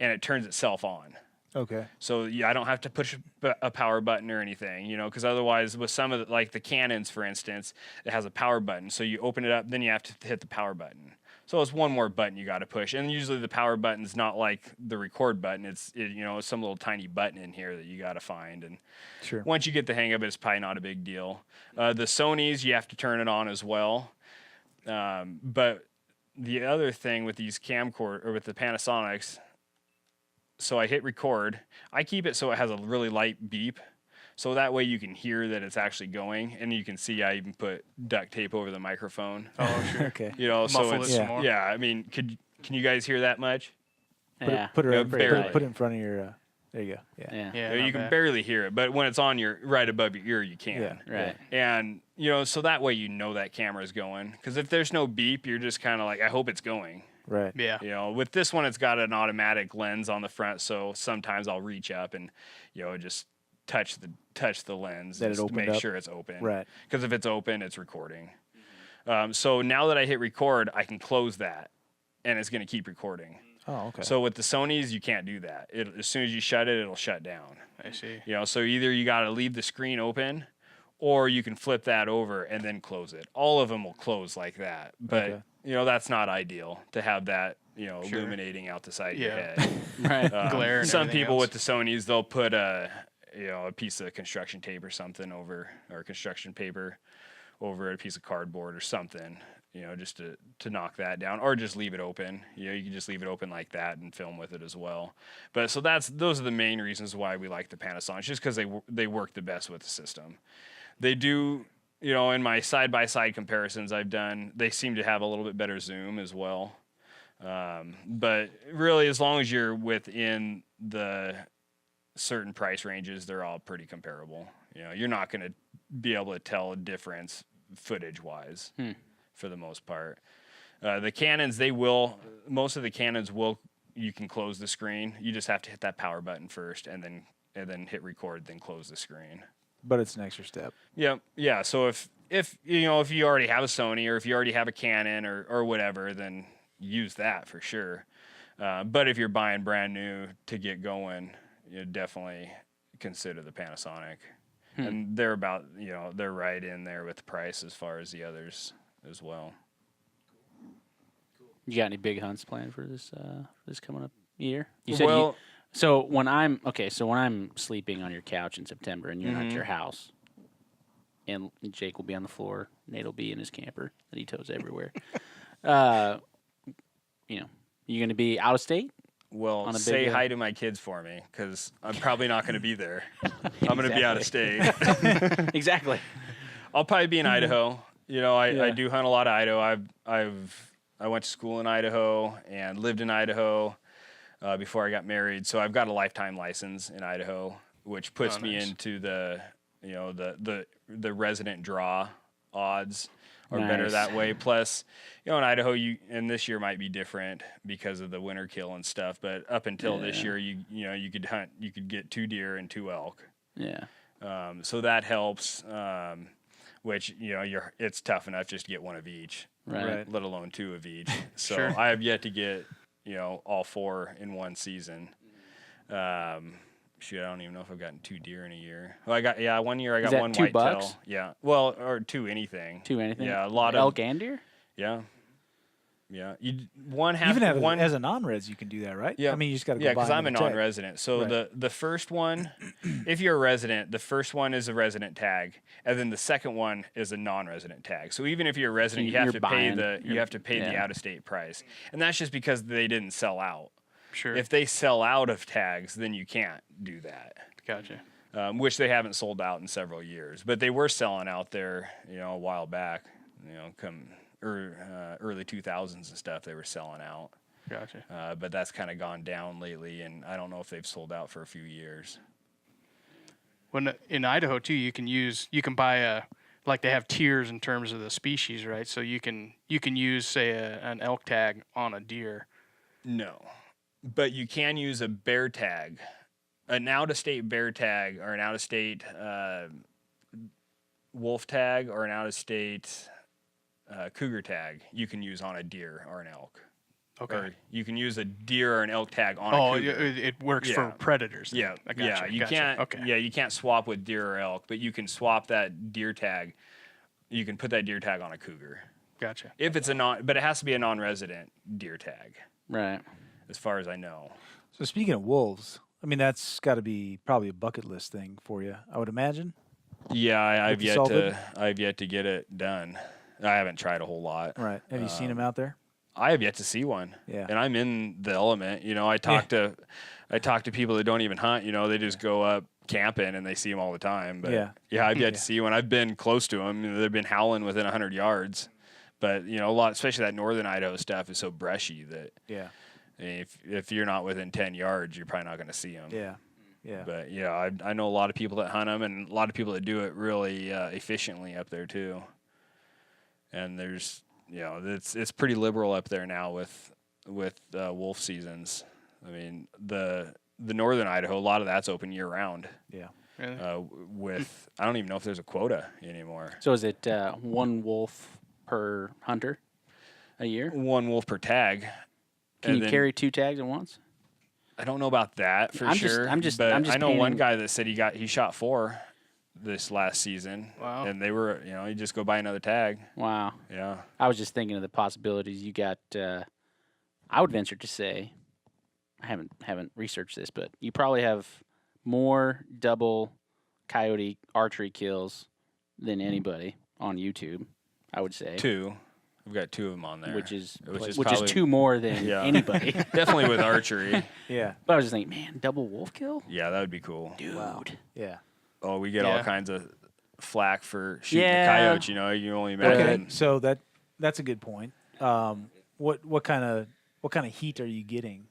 and it turns itself on. Okay. So I don't have to push a power button or anything, because otherwise, with some of the Canons, for instance, it has a power button. So you open it up, then you have to hit the power button. So it's one more button you got to push, and usually the power button's not like the record button. It's some little tiny button in here that you got to find. And Sure. once you get the hang of it, it's probably not a big deal. The Sonys, you have to turn it on as well. But the other thing with these with the Panasonics, so I hit record. I keep it so it has a really light beep, so that way you can hear that it's actually going, and you can see I even put duct tape over the microphone. Oh, sure. Okay. So Muffle it's it some more. yeah. I mean, can you guys hear that much? Yeah. Put it barely. put it in front of your. There you go. Yeah. Yeah. Yeah, You not can bad. barely hear it, but when it's on right above your ear, you can. Yeah. Right. And so that way that camera's going. Because if there's no beep, you're just kind of like, I hope it's going. Right. Yeah. With this one, it's got an automatic lens on the front, so sometimes I'll reach up and just touch the lens That it just to opened make up? sure it's open. Right. Because if it's open, it's recording. So now that I hit record, I can close that, and it's going to keep recording. Oh, okay. So with the Sonys, you can't do that. As soon as you shut it, it'll shut down. I see. So either you got to leave the screen open, or you can flip that over and then close it. All of them will close like that, but Okay. that's not ideal to have that illuminating out the side of your Yeah. head. Right. Glare and Some everything people else. with the Sonys, they'll put a piece of construction tape or something over, or construction paper over a piece of cardboard or something, just to knock that down, or just leave it open. You can just leave it open like that and film with it as well. But so those are the main reasons why we like the Panasonic, just because they work the best with the system. They do, in my side-by-side comparisons I've done, they seem to have a little bit better zoom as well. But really, as long as you're within the certain price ranges, they're all pretty comparable. You're not going to be able to tell a difference footage-wise for the most part. The Canons, most of the Canons you can close the screen. You just have to hit that power button first and then hit record, then close the screen. But it's an extra step. Yeah. So if you already have a Sony, or if you already have a Canon or whatever, then use that for sure. But if you're buying brand new to get going, you definitely consider the Panasonic. And they're about, they're right in there with the price as far as the others as well. You got any big hunts planned for this coming up year? You said Well, so when I'm sleeping on your couch in September and you're not at your house, and Jake will be on the floor, Nate will be in his camper that he tows everywhere. You going to be out of state? well, on a say big, hi to my kids for me, because I'm probably not going to be to be there. I'm going to be out of state. Exactly. I'll probably be in Idaho. I do hunt a lot of Idaho. I went to school in Idaho and lived in Idaho before I got married. So I've got a lifetime license in Idaho, which puts me into the resident draw odds are better that way. Plus, in Idaho, and this year might be different because of the winter kill and stuff. But up until this year, you could get 2 deer and 2 elk. Yeah. So that helps. Which it's tough enough just to get 1 of each, Right. let alone 2 of each. So Sure. I have yet to get all 4 in one season. Shoot, I don't even know if I've gotten 2 deer in a year. Well, 1 year I got that 1 $2 whitetail. bucks? Yeah, well, or 2 anything. 2 anything? Yeah, a lot elk of and deer? yeah. One half Even one. as a non-res, you can do that, right? Yeah. I mean, you just got to go Yeah, buy because I'm a another tag. non-resident. So Right. the first one, if you're a resident, the first one is a resident tag, and then the second one is a non-resident tag. So even if you're a resident, you have you're to buying- pay you're- the out-of-state price, and that's just because they didn't sell out. Sure. If they sell out of tags, then you can't do that. Gotcha. Which they haven't sold out in several years, but they were selling out there, a while back. Early 2000s and stuff, they were selling out. Gotcha. But that's kind of gone down lately, and I don't know if they've sold out for a few years. When in Idaho too, you can buy like they have tiers in terms of the species, right? So you can use say an elk tag on a deer. No, but you can use a bear tag, an out-of-state bear tag, or an out-of-state wolf tag, or an out-of-state cougar tag. You can use on a deer or an elk. Okay. Or you can use a deer or an elk tag on a Oh, cougar. it works for Yeah. predators. then. Yeah, I gotcha. You gotcha. can't. Okay. Yeah, you can't swap with deer or elk, but you can swap that deer tag. You can put that deer tag on a cougar Gotcha. if it's but it has to be a non-resident deer tag, Right. as far as I know. So speaking of wolves, I mean, that's got to be probably a bucket list thing for you, I would imagine. Yeah, I've the yet Solvid? I've yet to get it done. I haven't tried a whole lot. Right. Have you seen them out there? I have yet to see one. Yeah. And I'm in the element. I talk to people that don't even hunt. They just go up camping and they see them all the time. But I've yet to see one. I've been close to them. They've been howling within 100 yards. But a lot, especially that northern Idaho stuff, is so brushy that if you're not within 10 yards, you're probably not going to see them. Yeah. Yeah. But I know a lot of people that hunt them, and a lot of people that do it really efficiently up there too. And there's it's pretty liberal up there now with wolf seasons. I mean the northern Idaho, a lot of that's open year round. Yeah. Really? With I don't even know if there's a quota anymore. So is it one wolf per hunter a year? One wolf per tag. Can And you then- carry 2 tags at once? I don't know about that for I'm just- sure. I'm just but I know one painting- guy that said he shot 4 this last season. Wow. And they were, you just go buy another tag. Wow. Yeah. I was just thinking of the possibilities. You got, I would venture to say, I haven't researched this, but you probably have more double coyote archery kills than anybody on YouTube, I would say. 2. We've got 2 of them on there. Which is probably- 2 more than Yeah. anybody. Definitely with archery. Yeah. But I was just thinking, man, double wolf kill? Yeah, that would be cool. Dude. Wow. Yeah. Oh, we get all Yeah. kinds of flack for shooting Yeah. a coyote. You only Okay. imagine. So that's a good point. What kind of heat are you getting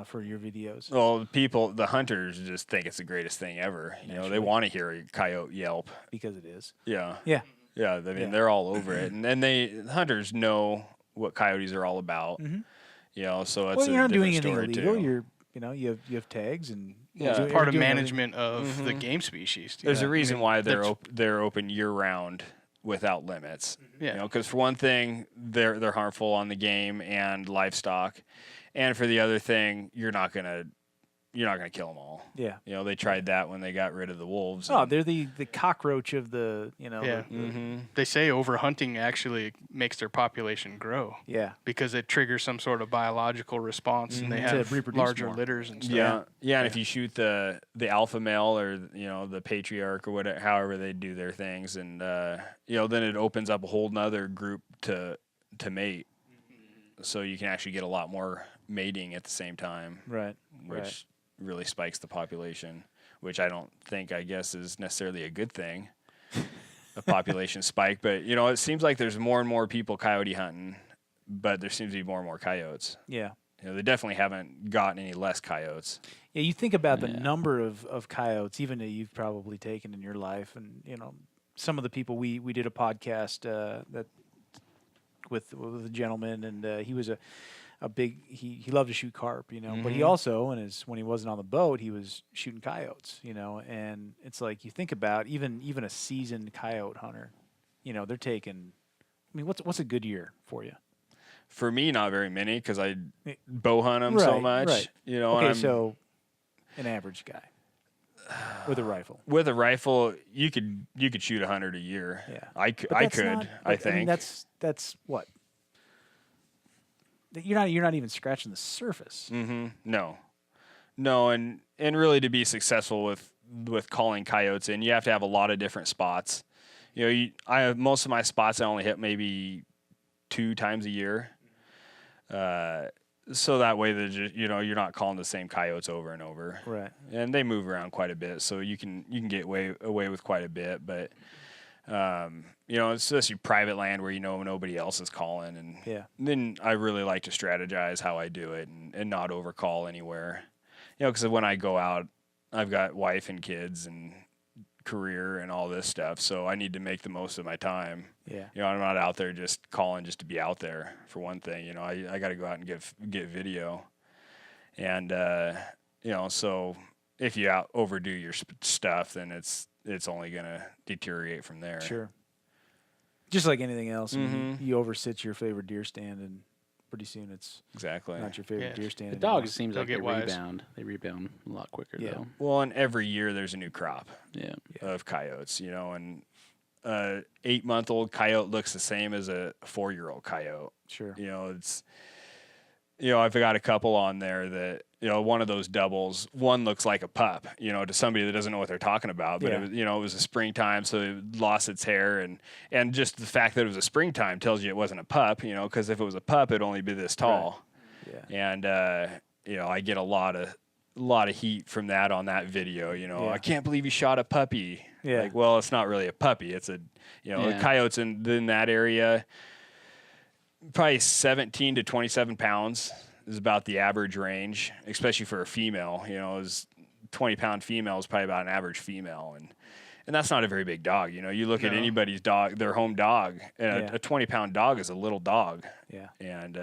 for your videos? Well, the hunters just think it's the greatest thing ever. They Naturally. want to hear a coyote yelp. Because it is. Yeah. Yeah. Yeah, I mean, Yeah. they're all over it. And then the hunters know what coyotes are all about. Mhm. So it's Well, you're not doing different anything story, illegal. too. You have tags and Yeah. you're Part of doing everything- management of the game species. There's Yeah. a reason why they're that's- they're open year round without limits. Yeah. Because for one thing, they're harmful on the game and livestock, and for the other thing, you're not gonna kill them all. Yeah. They tried that when they got rid of the wolves. Oh, they're the cockroach of the Yeah. Mm-hmm. They say overhunting actually makes their population grow yeah. because it triggers some sort of biological response, and they To have reproduce larger more. litters and stuff. Yeah, and if you shoot the alpha male or the patriarch or whatever, however they do their things, and then it opens up a whole nother group to mate, so you can actually get a lot more mating at the same time, Right. which Right. really spikes the population, which I don't think I guess is necessarily a good thing, a population spike. But it seems like there's more and more people coyote hunting, but there seems to be more and more coyotes. Yeah. They definitely haven't gotten any less coyotes. Yeah, you think about the Yeah. number of coyotes, even that you've probably taken in your life, and some of the people we did a podcast that with a gentleman, and he was a big he loved to shoot carp, but he also when he wasn't on the boat, he was shooting coyotes, and it's like you think about even a seasoned coyote hunter, they're taking. I mean, what's a good year for you? For me, not very many because I bow hunt them so Right, much. right. And Okay, I'm, so an average guy with a rifle. with a rifle, you could shoot 100 a year. Yeah. I But could. that's not- I but, think. mean, that's what. You're not even scratching the surface. No, and really to be successful with calling coyotes in, you have to have a lot of different spots. I have most of my spots I only hit maybe 2 times a year. So that way you're not calling the same coyotes over and over. Right. And they move around quite a bit, so you can get away with quite a bit. But it's just your private land where nobody else is calling, and Yeah. then I really like to strategize how I do it and not overcall anywhere. Because when I go out, I've got wife and kids and career and all this stuff, so I need to make the most of my time. Yeah. I'm not out there just calling just to be out there. For one thing, I got to go out and get video, and so if you overdo your stuff, then it's only gonna deteriorate from there. Sure. Just like anything else, I mean, Mhm. you oversit your favorite deer stand, and pretty soon it's Exactly. not your favorite Yeah. deer stand. The anymore. dogs seems They'll like they get wise. rebound. They rebound a lot quicker, Yeah. though. Well, and every year there's a new crop Yeah. of coyotes, and 8-month-old coyote looks the same as a 4-year-old coyote. Sure. It's I've got a couple on there that one of those doubles, one looks like a pup, to somebody that doesn't know what they're talking about. But Yeah. it was, it was a springtime, so it lost its hair, and just the fact that it was a springtime tells you it wasn't a pup, because if it was a pup, it'd only be this tall. Yeah. And I get a lot of heat from that on that video. Yeah. I can't believe you shot a puppy. Yeah. Like, well, it's not really a puppy. It's the Yeah. coyotes in that area. Probably 17 to 27 pounds is about the average range, especially for a female. Is 20-pound female is probably about an average female, and that's not a very big dog. You look at No. anybody's dog, their home dog, and Yeah. a 20-pound dog is a little dog. Yeah. And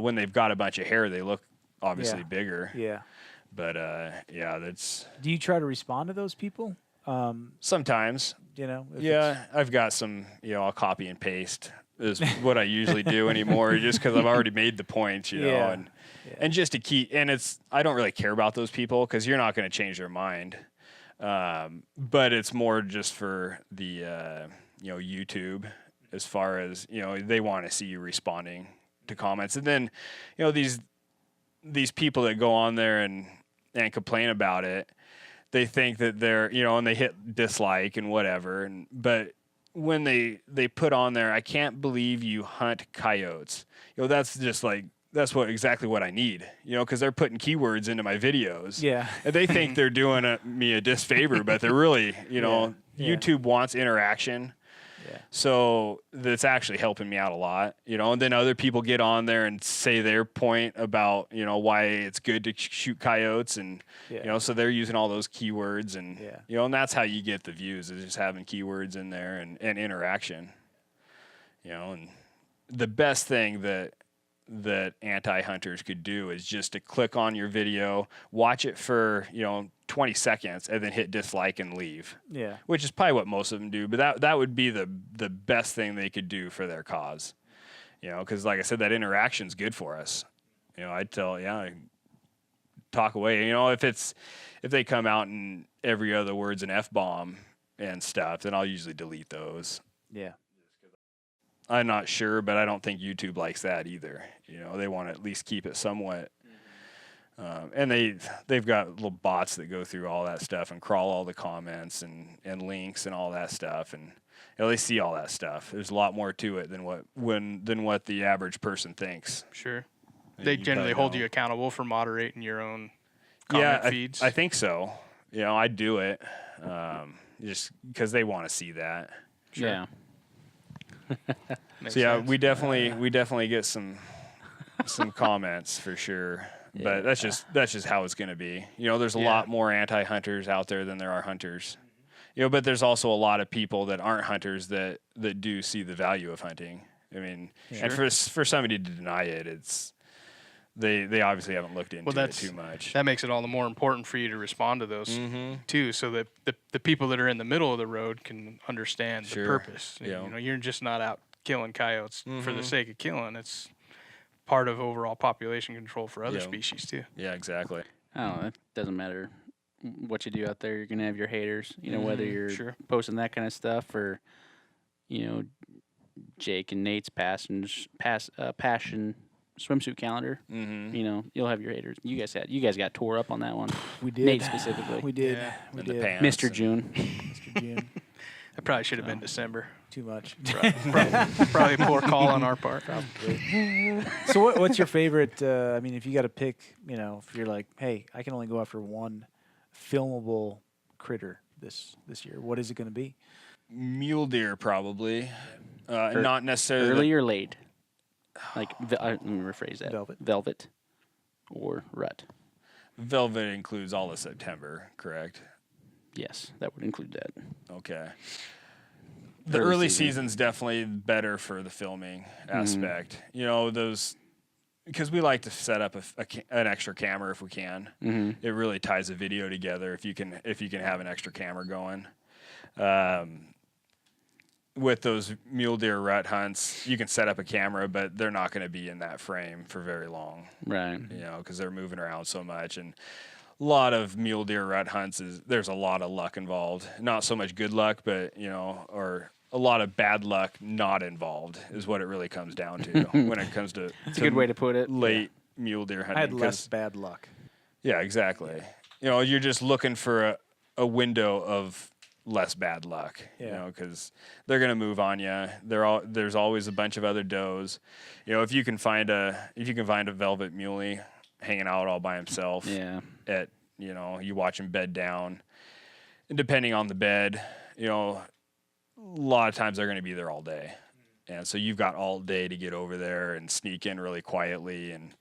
when they've got a bunch of hair, they look obviously Yeah. bigger. Yeah. But yeah, that's Do you try to respond to those people? sometimes. You know, if Yeah, I've got some. I'll copy and paste is what I usually do anymore, just because I've already made the points. Yeah. And just to keep. And I don't really care about those people because you're not going to change their mind. But it's more just for the YouTube, as far as they want to see you responding to comments, and then these people that go on there and complain about it, they think that they're and they hit dislike and whatever, but when they put on there, I can't believe you hunt coyotes, that's just like that's exactly what I need, because they're putting keywords into my videos. Yeah. And they think they're doing me a disfavor, but they're really, Yeah. YouTube wants interaction. Yeah. So that's actually helping me out a lot, and then other people get on there and say their point about, why it's good to shoot coyotes and, so they're using all those keywords and, and that's how you get the views, is just having keywords in there and interaction, and the best thing that anti-hunters could do is just to click on your video, watch it for 20 seconds, and then hit dislike and leave. Yeah. Which is probably what most of them do, but that would be the best thing they could do for their cause. Because like I said, that interaction's good for us. I'd talk away. If they come out and every other word's an F-bomb and stuff, then I'll usually delete those. Yeah. I'm not sure, but I don't think YouTube likes that either. They want to at least keep it somewhat. And they've got little bots that go through all that stuff and crawl all the comments and links and all that stuff, and they see all that stuff. There's a lot more to it than what the average person thinks. Sure. And They you generally probably hold know. you accountable for moderating your own comment feeds. I think so. I do it just because they want to see that. Sure. Yeah. Makes So yeah, sense. we definitely get some comments for sure. But that's just how it's going to be. There's a lot more anti-hunters out there than there are hunters. But there's also a lot of people that aren't hunters that do see the value of hunting. I mean, and for somebody to deny it, it's they obviously haven't looked into it too much. That makes it all the more important for you to respond to those too, so that the people that are in the middle of the road can understand the purpose. Yeah. You're just not out killing coyotes for the sake of killing. It's part of overall population control for other species too. Yeah, exactly. I don't know. It doesn't matter what you do out there. You're gonna have your haters. Whether you're posting that kind of stuff or, Jake and Nate's passion swimsuit calendar. You'll have your haters. You guys got tore up on that one. We did. Nate specifically. We did. Yeah. We And the did. pants Mr. and- June. Mr. June. It probably should have been December. Too much. Probably a poor call on our part. So what's your favorite? If you got to pick, if you're like, hey, I can only go after one filmable critter this year, what is it going to be? Mule deer probably. Not necessarily Early or late? Like, let me rephrase that. Velvet. Or rut. velvet includes all of September, correct? Yes, that would include that. Okay. The early season's definitely better for the filming aspect. You know, those, because we like to set up an extra camera if we can. It really ties the video together if you can have an extra camera going. With those mule deer rut hunts, you can set up a camera, but they're not going to be in that frame for very long. Right. You know, because they're moving around so much. And a lot of mule deer rut hunts there's a lot of luck involved. Not so much good luck, but, you know, or a lot of bad luck not involved is what it really comes down to when it comes to. That's a good way to put it. Late mule deer hunting. I had less bad luck. Yeah, exactly. You know, you're just looking for a window of less bad luck, you know, because they're going to move on you. There's always a bunch of other does. You know, if you can find a velvet muley hanging out all by himself, at, you know, you watch him bed down, and depending on the bed, you know, a lot of times they're going to be there all day. And so you've got all day to get over there and sneak in really quietly. And,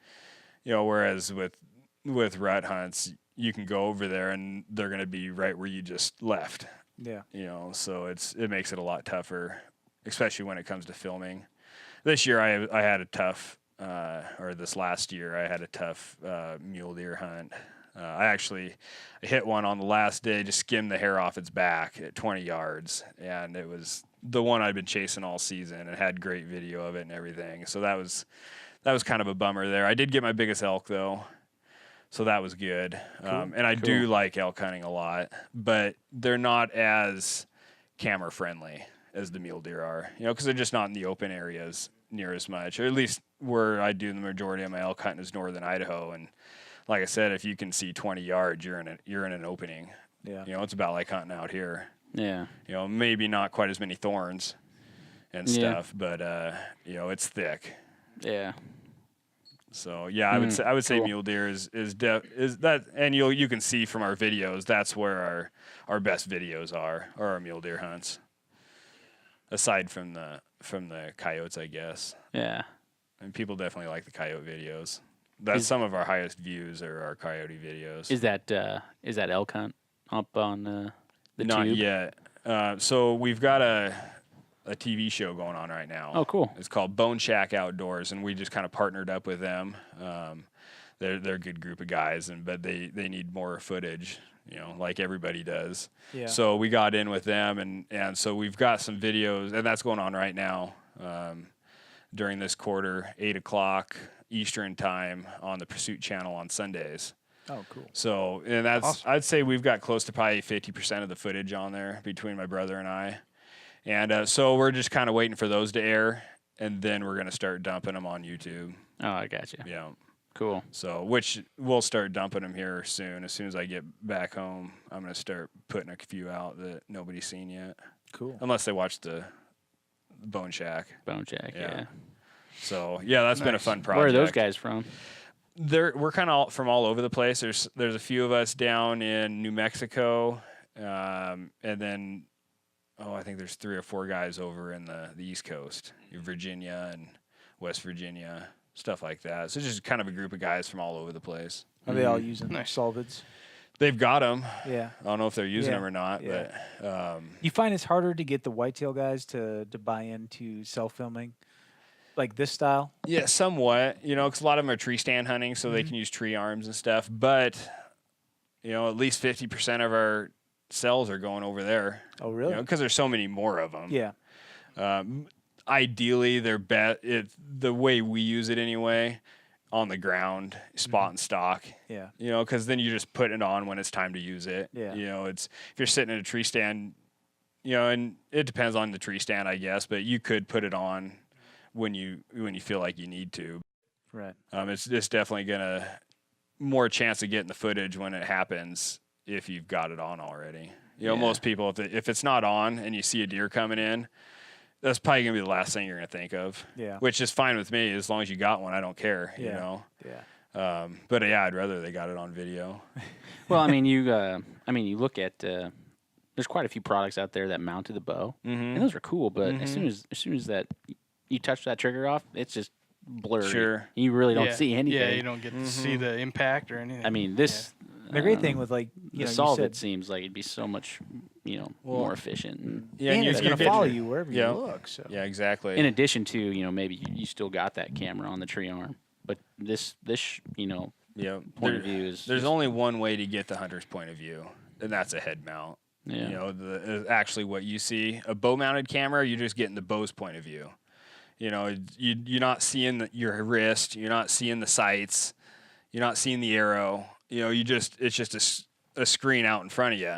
you know, whereas with rut hunts, you can go over there and they're going to be right where you just left. Yeah. You know, so it makes it a lot tougher, especially when it comes to filming. This year I had a tough, or this last year I had a tough mule deer hunt. I actually hit one on the last day, just skimmed the hair off its back at 20 yards, and it was the one I'd been chasing all season and had great video of it and everything. So that was kind of a bummer there. I did get my biggest elk though, so that was good. And I do like elk hunting a lot, but they're not as camera friendly as the mule deer are, because they're just not in the open areas near as much, or at least where I do the majority of my elk hunting is northern Idaho. And like I said, if you can see 20 yards, you're in an opening. Yeah. It's about like hunting out here. Yeah. Maybe not quite as many thorns and stuff, but it's thick. Yeah. So yeah, I would say mule deer is that, and you can see from our videos that's where our best videos are our mule deer hunts. Aside from the coyotes, I guess. Yeah. And people definitely like the coyote videos. That's some of our highest views are our coyote videos. Is that elk hunt up on the Not tube? yet. So we've got a TV show going on right now. Oh, cool. It's called Bone Shack Outdoors, and we just kind of partnered up with them. They're a good group of guys, but they need more footage, like everybody does. Yeah. So we got in with them, and so we've got some videos, and that's going on right now during this quarter, 8 o'clock Eastern time on the Pursuit channel on Sundays. Oh, cool. So, and that's Awesome. I'd say we've got close to probably 50% of the footage on there between my brother and I. And so we're just kind of waiting for those to air, and then we're going to start dumping them on YouTube. Oh, I got you. Yeah. Cool. So, which we'll start dumping them here soon. As soon as I get back home, I'm going to start putting a few out that nobody's seen yet. Cool. Unless they watch the Bone Shack. Bone Shack, yeah. So, yeah, that's been a fun project. Where are those guys from? We're kind of from all over the place. There's a few of us down in New Mexico, and then I think there's 3 or 4 guys over in the East Coast, Virginia and West Virginia, stuff like that. So it's just kind of a group of guys from all over the place. Are they all using Nice. Solvids? They've got them. Yeah. I don't know if they're using Yeah. them or not, Yeah. but You find it's harder to get the whitetail guys to buy into self-filming, like this style? yeah, somewhat. Because a lot of them are tree stand hunting, so they can use tree arms and stuff. But at least 50% of our cells are going over there. Oh, really? Because there's so many more of them. Yeah. Ideally, they're the way we use it anyway, on the ground, spot and stock. Yeah. Because then you just put it on when it's time to use it. Yeah. It's if you're sitting in a tree stand, and it depends on the tree stand, I guess, but you could put it on when you feel like you need to. Right. It's definitely gonna more chance of getting the footage when it happens if you've got it on already. Most people, if it's not on and you see a deer coming in, that's probably gonna be the last thing you're gonna think of. Yeah. Which is fine with me as long as you got one. I don't care. Yeah. Yeah. But yeah, I'd rather they got it on video. Well, you look at there's quite a few products out there that mount to the bow, and those are cool. But as soon as that you touch that trigger off, it's just blurry. Sure. You really don't Yeah. see anything. Yeah, you don't get to see the impact or anything. This. The great thing with the you Solvid said, seems like it'd be so much, more efficient. And Yeah, and it's going to follow you wherever Yeah. you look. So. Yeah, exactly. in addition to, maybe you still got that camera on the tree arm, but this yeah, point of view is there's only one way to get the hunter's point of view, and that's a head mount. yeah. Actually what you see, a bow mounted camera, you're just getting the bow's point of view. You're not seeing your wrist, you're not seeing the sights, you're not seeing the arrow. It's just a screen out in front of you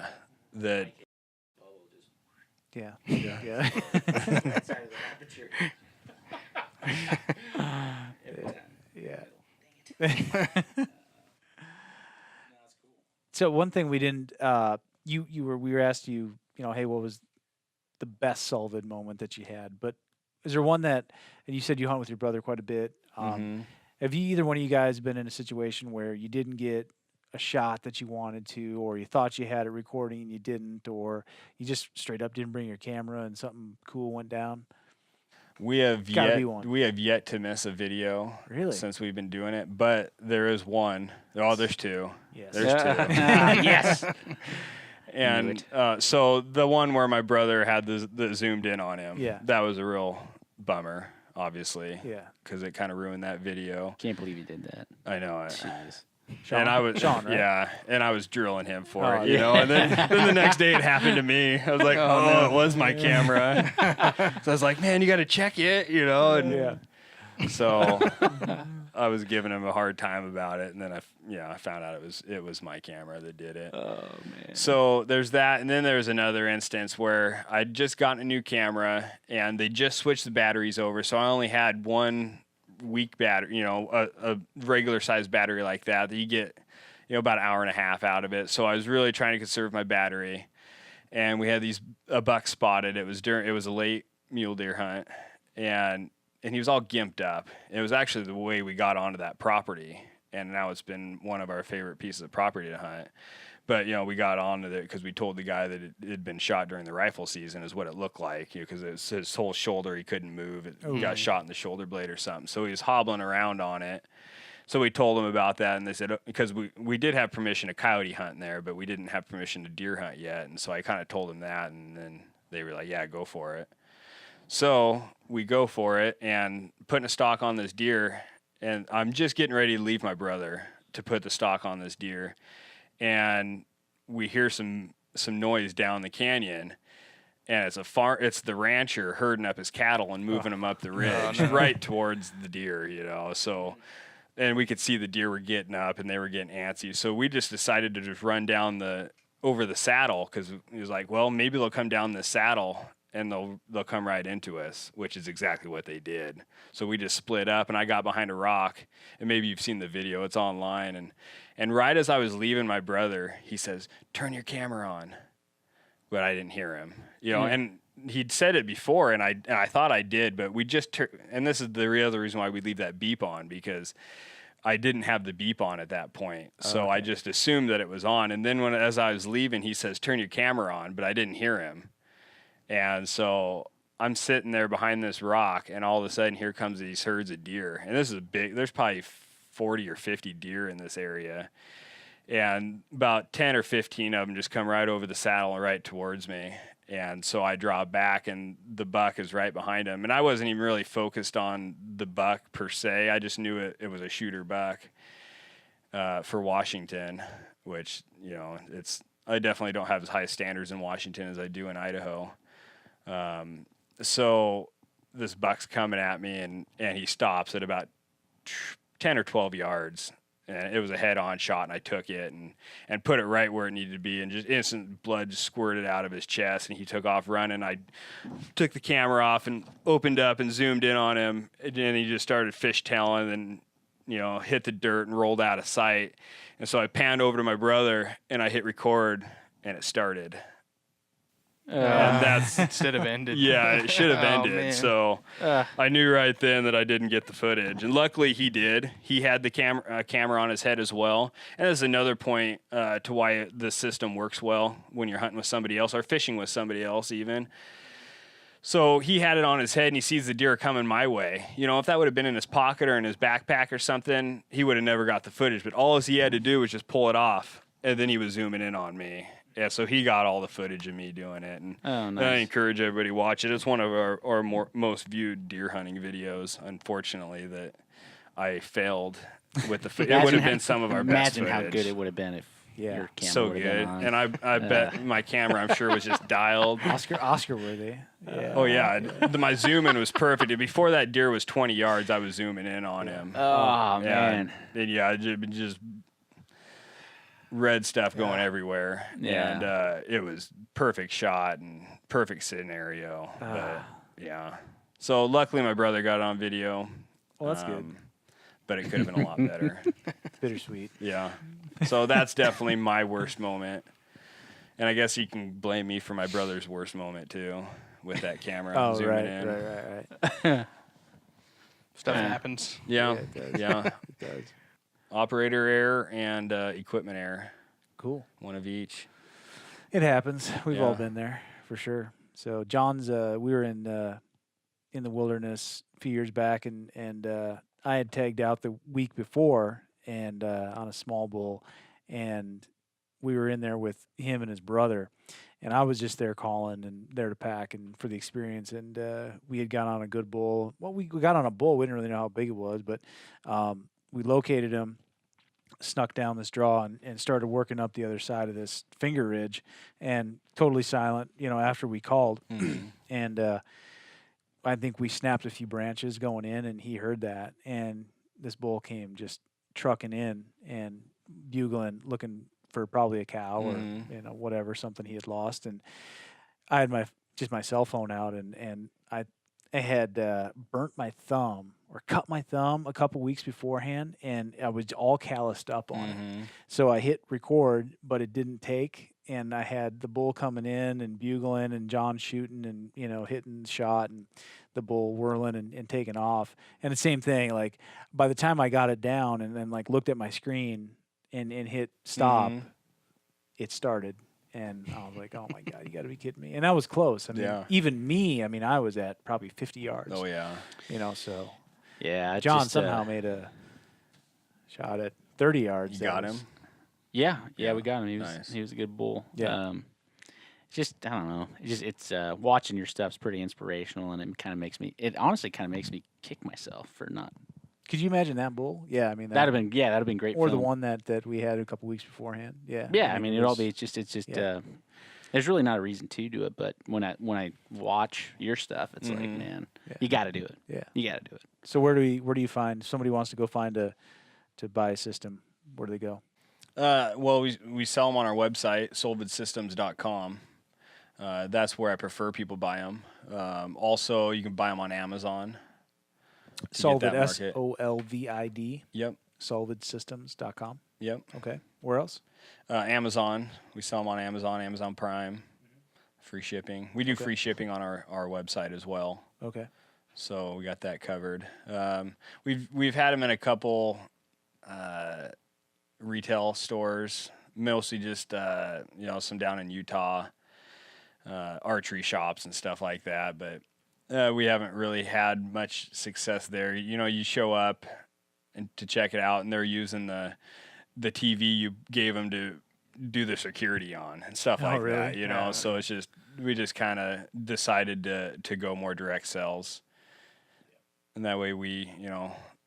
that. Yeah. Yeah. Yeah. So one thing we didn't we were asked you, hey, what was the best Solvid moment that you had? But is there one and you said you hunt with your brother quite a bit. Have you either one of you guys been in a situation where you didn't get a shot that you wanted to, or you thought you had it recording and you didn't, or you just straight up didn't bring your camera and something cool went down? We have Gotta be one. yet to miss a video Really? since we've been doing it, but there is one. Oh, there's 2. Yes. There's 2. Yes. And so the one where my brother had the zoomed in on him, Yeah. that was a real bummer, obviously, Yeah. because it kind of ruined that video. Can't believe you did that. I know it. Jeez. Shawn? And I was Shawn, right? yeah, and I was drilling him for Oh, it, you yeah. know. And then the next day it happened to me. I was like, oh, it was my camera. So I was like, man, you got to check it, you know. And Yeah. so I was giving him a hard time about it, and then I found out it was my camera that did it. Oh man. So there's that, and then there's another instance where I'd just gotten a new camera, and they just switched the batteries over, so I only had one weak battery, you know, a regular sized battery like that you get, you know, about an hour and a half out of it. So I was really trying to conserve my battery, and we had a buck spotted. It was a late mule deer hunt, and he was all gimped up. It was actually the way we got onto that property, and now it's been one of our favorite pieces of property to hunt. But, you know, we got onto it because we told the guy that it had been shot during the rifle season is what it looked like, you know, because it was his whole shoulder, he couldn't move. It got shot in the shoulder blade or something. So he was hobbling around on it. So we told him about that, and they said, because we did have permission to coyote hunt in there, but we didn't have permission to deer hunt yet. And so I kind of told them that, and then they were like, yeah, go for it. So we go for it and putting a stock on this deer, and I'm just getting ready to leave my brother to put the stock on this deer, and we hear some noise down the canyon, and it's the rancher herding up his cattle and moving them up the ridge right towards the deer, you know. So, and we could see the deer were getting up and they were getting antsy. So we just decided to just run down over the saddle, because he was like, well, maybe they'll come down the saddle and they'll come right into us, which is exactly what they did. So we just split up, and I got behind a rock, and maybe you've seen the video, it's online, and right as I was leaving my brother, he says, turn your camera on. But I didn't hear him, you know, and he'd said it before, and I thought I did, but we just and this is the real reason why we leave that beep on, because I didn't have the beep on at that point. So I just assumed that it was on. And then as I was leaving, he says, turn your camera on, but I didn't hear him. And so I'm sitting there behind this rock, and all of a sudden here comes these herds of deer. And this is there's probably 40 or 50 deer in this area. And about 10 or 15 of them just come right over the saddle and right towards me. And so I draw back, and the buck is right behind him. And I wasn't even really focused on the buck per se. I just knew it was a shooter buck for Washington, which, you know, I definitely don't have as high standards in Washington as I do in Idaho. So this buck's coming at me, and he stops at about 10 or 12 yards. And it was a head-on shot, and I took it and put it right where it needed to be, and just instant blood just squirted out of his chest, and he took off running. I took the camera off and opened up and zoomed in on him, and then he just started fishtailing and, you know, hit the dirt and rolled out of sight. And so I panned over to my brother, and I hit record, and it started. And that's Instead of ended. yeah, it should have ended. Man. So I knew right then that I didn't get the footage, and luckily he did. He had the camera on his head as well. And that's another point to why the system works well when you're hunting with somebody else or fishing with somebody else even. So he had it on his head, and he sees the deer coming my way. You know, if that would have been in his pocket or in his backpack or something, he would have never got the footage. But all he had to do was just pull it off, and then he was zooming in on me. Yeah, so he got all the footage of me doing it, and I encourage everybody to watch it. It's one of our most viewed deer hunting videos. Unfortunately, that I failed with the footage. It would have been some of our best footage. Imagine how good it would have been if your camera so would have good. been on. And I bet my camera, I'm sure, was just dialed. Oscar worthy. Yeah. Oh yeah, my zoom in was perfect. Before that deer was 20 yards, I was zooming in on him. Oh man. And yeah, just red stuff going everywhere. Yeah. And it was perfect shot and perfect scenario. But yeah. So luckily my brother got it on video. Well, that's good. But it could have been a lot better. Bittersweet. Yeah. So that's definitely my worst moment. And I guess you can blame me for my brother's worst moment too, with that camera zooming in. Right. Stuff happens. Yeah. it does. Yeah. It does. Operator error and equipment error. Cool. One of each. It happens. We've all Yeah. been there for sure. So John's, we were in the wilderness a few years back, and I had tagged out the week before and on a small bull, and we were in there with him and his brother, and I was just there calling and there to pack and for the experience, and we had got on a good bull. Well, we got on a bull. We didn't really know how big it was, but we located him. snuck down this draw and started working up the other side of this finger ridge, and totally silent, after we called. And I think we snapped a few branches going in, and he heard that. And this bull came just trucking in and bugling, looking for probably a cow or whatever, something he had lost. And I had my cell phone out, and I had burnt my thumb or cut my thumb a couple weeks beforehand, and I was all calloused up on it. So I hit record, but it didn't take, and I had the bull coming in and bugling and John shooting and, hitting shot and the bull whirling and taking off. And the same thing, like by the time I got it down and then like looked at my screen and hit stop, it started. And I was like, oh, my God, you got to be kidding me. And that was close. I mean, even me, I was at probably 50 yards. Oh, yeah. So. Yeah. John somehow made a shot at 30 yards. You got him? Yeah, we got him. He was a good bull. Yeah. Just, I don't know. It's watching your stuff's pretty inspirational, and it honestly kind of makes me kick myself for not. Could you imagine that bull? Yeah, that'd have been great. Or film. the one that we had a couple weeks beforehand. Yeah. Yeah, it'd all be. It's just. There's really not a reason to do it, but when I watch your stuff, it's like, man, you got to do it. Yeah, you got to do it. So where do you find, if somebody wants to go to buy a system? Where do they go? Well, we sell them on our website, solvidsystems.com. That's where I prefer people buy them. Also, you can buy them on Amazon. Solvid, SOLVID. Yep. Solvidsystems.com. Yep. Okay. Where else? Amazon. We sell them on Amazon, Amazon Prime. Free shipping. We do free shipping on our website as well. Okay. So we got that covered. We've had them in a couple retail stores, mostly just some down in Utah, archery shops and stuff like that. But we haven't really had much success there. You show up and to check it out, and they're using the TV you gave them to do the security on and stuff like that. So it's just we just kind of decided to go more direct sales, and that way we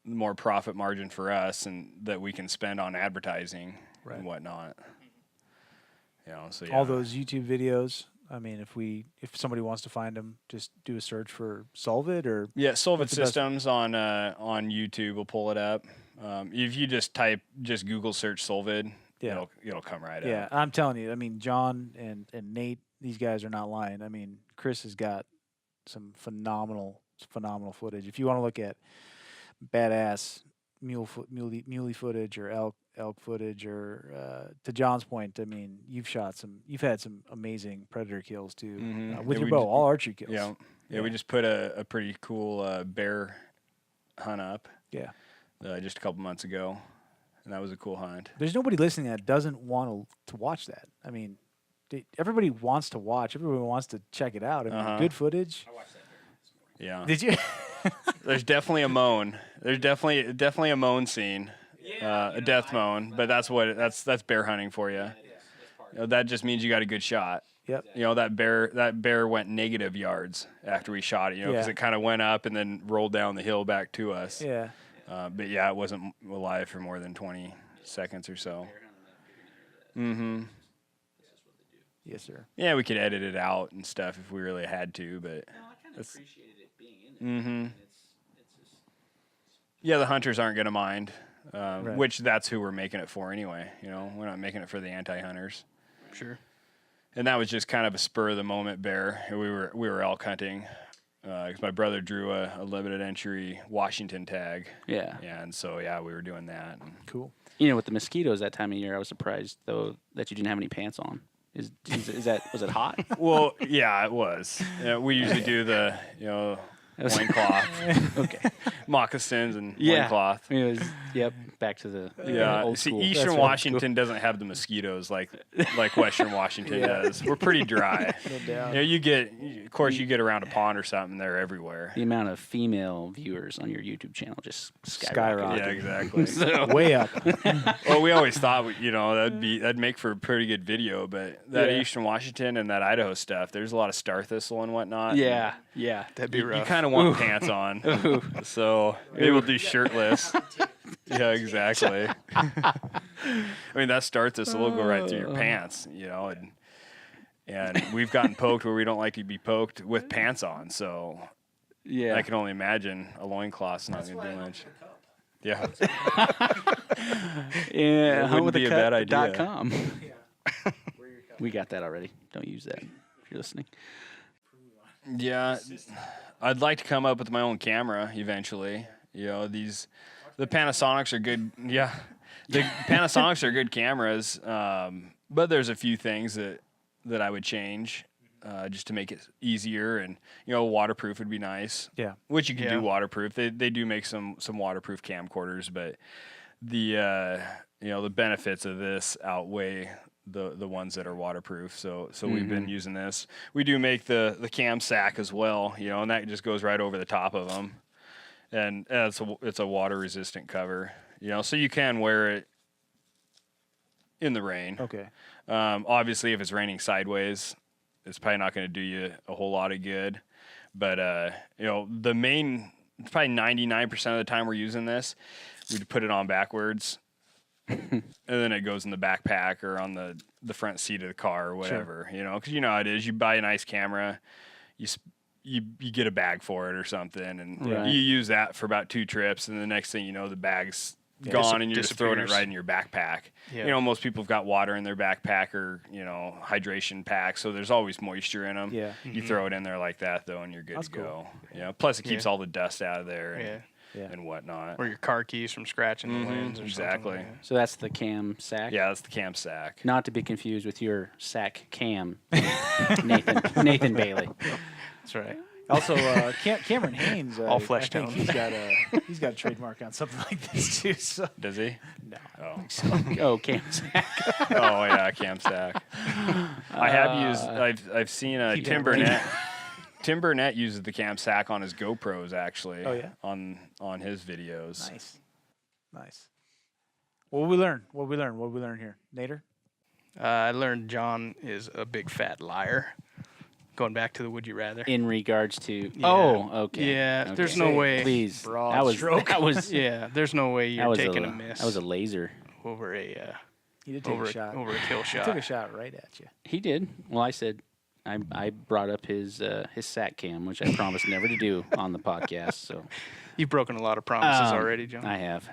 more profit margin for us, and that we can spend on advertising and whatnot. So all those YouTube videos. If somebody wants to find them, just do a search for Solvid or Solvid Systems on YouTube. We'll pull it up. If you just Google search Solvid, it'll come right up. Yeah, I'm telling you. John and Nate, these guys are not lying. Chris has got some phenomenal footage. If you want to look at badass muley footage or elk footage, or to John's point, you've had some amazing predator kills too, with your bow, all archery kills. Yeah. We just put a pretty cool bear hunt up. Yeah. Just a couple months ago, and that was a cool hunt. There's nobody listening that doesn't want to watch that. Everybody wants to watch. Everybody wants to check it out. Good footage. I watched that bear this morning. Yeah. Did you? There's definitely a moan. There's definitely a moan scene, a death moan. But that's bear hunting for you. That just means you got a good shot. Yep. That bear went negative yards after we shot it. Because it kind of went up and then rolled down the hill back to us. Yeah. But it wasn't alive for more than 20 seconds or so. Mm-hmm. Yes, sir. Yeah, we could edit it out and stuff if we really had to, but. I kind of appreciated it being in there. Mm-hmm. Yeah, the hunters aren't going to mind, which that's who we're making it for anyway. We're not making it for the anti-hunters. Sure. And that was just kind of a spur of the moment bear. We were elk hunting because my brother drew a limited entry Washington tag. Yeah. Yeah, and so we were doing that. Cool. With the mosquitoes that time of year, I was surprised though that you didn't have any pants on. Was it hot? Well, yeah, it was. We usually do the loincloth. Okay. Moccasins and loincloth. Back to the old school. Eastern Washington doesn't have the mosquitoes like Western Washington does. We're pretty dry. No doubt. You get around a pond or something, they're everywhere. The amount of female viewers on your YouTube channel just skyrocketed. Yeah, exactly. So. Way up. Well, we always thought that'd make for a pretty good video, but that Eastern Washington and that Idaho stuff, there's a lot of star thistle and whatnot. Yeah, that'd be rough. You kind of want pants on, so maybe we'll do shirtless. Yeah, exactly. I mean, that starts us. It'll go right through your pants, you know. And we've gotten poked where we don't like to be poked with pants on. So Yeah. I can only imagine a loincloth's not going to do much. Yeah. Yeah. It wouldn't be a bad idea. .com. We got that already. Don't use that if you're listening. Yeah. I'd like to come up with my own camera eventually. You know, the Panasonics are good. Yeah. The Panasonics are good cameras. But there's a few things that I would change just to make it easier, and waterproof would be nice. Yeah. Which you can do waterproof. They do make some waterproof camcorders, but the the benefits of this outweigh the ones that are waterproof. So we've been using this. We do make the cam sack as well, and that just goes right over the top of them, and it's a water resistant cover, so you can wear it in the rain. Okay. Obviously, if it's raining sideways, it's probably not going to do you a whole lot of good. But the main, probably 99% of the time we're using this, we put it on backwards, and then it goes in the backpack or on the front seat of the car or whatever. Sure. Because you know how it is. You buy a nice camera, you get a bag for it or something, and Right. you use that for about 2 trips, and the next thing you know, the bag's gone, and you're just throwing it right in your backpack. Yeah. Most people have got water in their backpack or hydration packs, so there's always moisture in them. Yeah. You throw it in there like that though, and you're good That's to cool. go. Plus, it keeps all the dust out of there and, Yeah. and whatnot. Or your car keys from scratching the lens or exactly. something. So that's the cam sack. Yeah, that's the cam sack. Not to be confused with your sack cam, Nathan Bailey. That's right. Also, Cameron Haynes, All I flesh think tone. he's got a trademark on something like this too. So Does he? no. Oh. Oh, cam sack. Oh yeah, cam sack. I have used. I've seen Keep Tim it ready. Burnett. Tim Burnett uses the cam sack on his GoPros actually. Oh, yeah? On his videos. Nice. What we learn? What we learn here, Nader? I learned John is a big fat liar. Going back to the would you rather. In regards to. Yeah. Oh, okay. Yeah, Okay. there's no way. Please. Broad That was. stroke. That was. Yeah, there's no way That you're was taking a a miss That was a laser. over a He did take over a shot. over a kill He shot. took a shot right at you. He did. Well, I said. I brought up his sack cam, which I promised never to do on the podcast. So You've broken a lot of promises already, John. I have.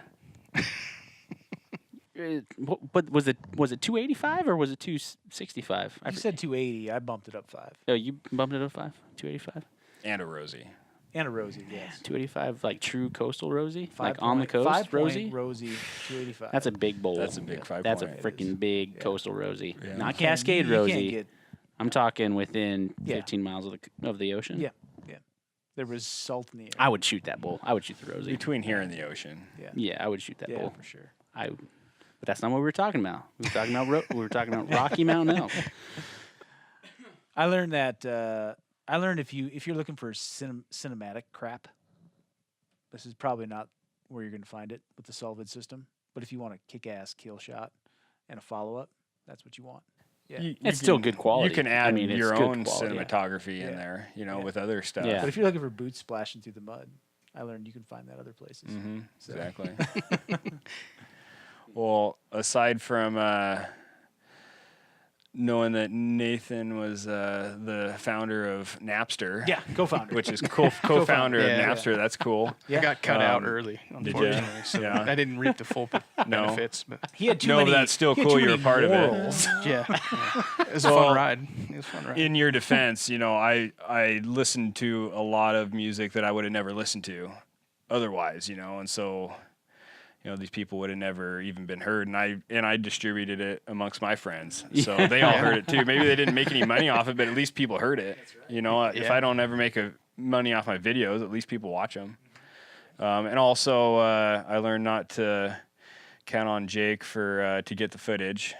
But was it 285 or was it 265? You said 280. I bumped it up 5. Oh, you bumped it up 5? 285? And a Rosie. And a Rosie, yes. 285, like true coastal Rosie, like 5 on the point- coast 5 point Rosie. Rosie, 285. That's a big bowl. That's a big 5 That's a point. freaking big coastal Rosie, Yeah. not You can't- Cascade you can't Rosie. get- I'm talking within Yeah. 15 miles of the ocean. Yeah. There was salt in the air. I would shoot that bull. I would shoot the Rosie. Between here and the ocean. Yeah, I would shoot that Yeah, bull. for sure. But that's not what we were talking about. We were talking about we were talking about Rocky Mountain elk. I learned that. I learned if you're looking for cinematic crap, this is probably not where you're going to find it with the Solvid system. But if you want a kick-ass kill shot and a follow-up, that's what you want. Yeah. It's still good quality. You can add I mean, it's your good own quality. cinematography in Yeah. there, Yeah. with other stuff. Yeah. But if you're looking for boots splashing through the mud, I learned you can find that other places. Mm-hmm. So- Exactly. Well, aside from knowing that Nathan was the founder of Napster, Yeah, co-founder. which is co-founder of Yeah. Napster, that's cool. Yeah. I got cut out Um, early, did ya? unfortunately. So Yeah. I didn't reap the full benefits. But He had too No, many. that's still he had cool too you're a many part of it. morals. yeah, it was a Well, fun ride. It was a fun ride. In your defense, I listened to a lot of music that I would have never listened to otherwise, and so these people would have never even been heard, and I distributed it amongst my friends, so they all heard it too. Maybe they didn't make any money off it, but at least people heard it. If Yeah. I don't ever make money off my videos, at least people watch them. And also, I learned not to count on Jake to get the footage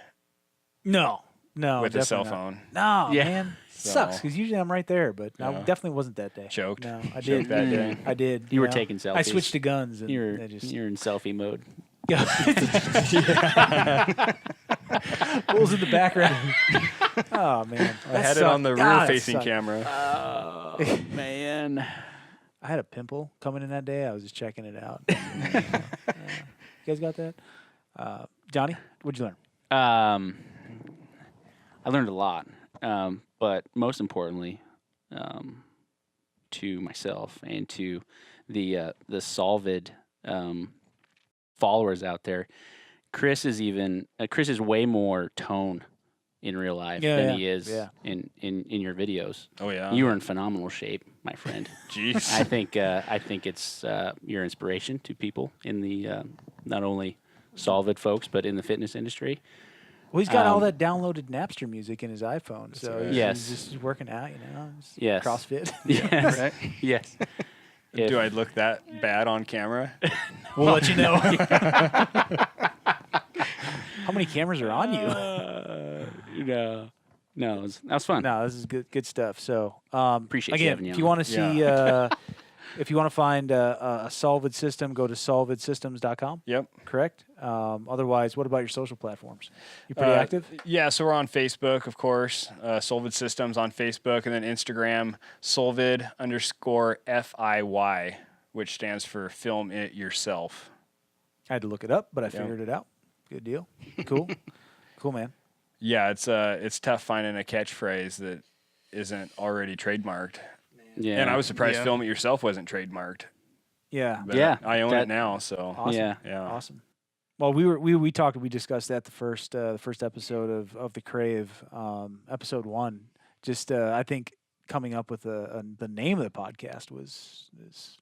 No, with his cell definitely phone. not. No, Yeah. man. Sucks because usually I'm right there, but I Yeah. definitely wasn't that day. Choked. No, I Choked did. that day. I did. You were know. taking selfies. I switched to guns and You're I just you're in selfie mode. Bulls in the background. Oh man, I had it on the rear-facing camera. Oh man. I had a pimple coming in that day. I was just checking it out. You guys got that? Johnny, what'd you learn? I learned a lot, but most importantly, to myself and to the Solvid followers out there, Chris is way more tone in real life than he is in your videos. Oh yeah, you are in phenomenal shape, my friend. Jeez, I think it's your inspiration to people in the not only Solvid folks but in the fitness industry. Well, he's got all that downloaded Napster music in his iPhone, so right. he's just working out, Yes. CrossFit. Yes. Right? Yes. do I look that bad on camera? We'll let you know. How many cameras are on you? No, that was fun. No, this is good stuff. So, Appreciate you again, having me if you on. want to see, if you want to find a Solvid system, go to solvidsystems.com. Yep. Correct. Otherwise, what about your social platforms? You pretty active? Yeah, so we're on Facebook, of course. Solvid Systems on Facebook, and then Instagram, Solvid_FIY, which stands for Film It Yourself. I had to look it up, but I figured it out. Good deal. Cool. Cool, man. Yeah, it's tough finding a catchphrase that isn't already trademarked. Yeah. And I was surprised Yeah. Film It Yourself wasn't trademarked. Yeah. But Yeah, I own that- it now, so Awesome. Yeah. Awesome. Well, we discussed that the first episode of the Crave, episode 1. Just I think coming up with the name of the podcast was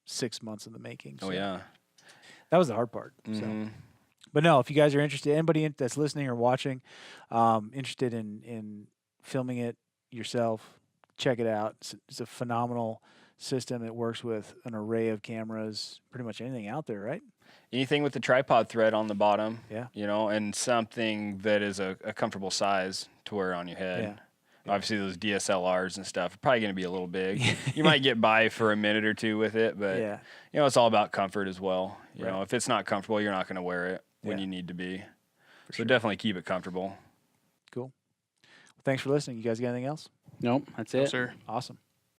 6 months in the making. Oh so yeah. that was the hard part. So. Mhm. But no, if you guys are interested, anybody that's listening or watching, interested in filming it yourself, check it out. It's a phenomenal system. It works with an array of cameras, pretty much anything out there, right? Anything with the tripod thread on the bottom, Yeah. and something that is a comfortable size to wear on your head. Yeah. Obviously, those DSLRs and stuff are probably going to be a little big. You might get by for a minute or two with it, but Yeah. it's all about comfort as well. You Right. know, if it's not comfortable, you're not going to wear it when Yeah. you need to be. So sure. definitely keep it comfortable. Cool. Well, thanks for listening. You guys got anything else? Nope, that's No, it. sir. Awesome.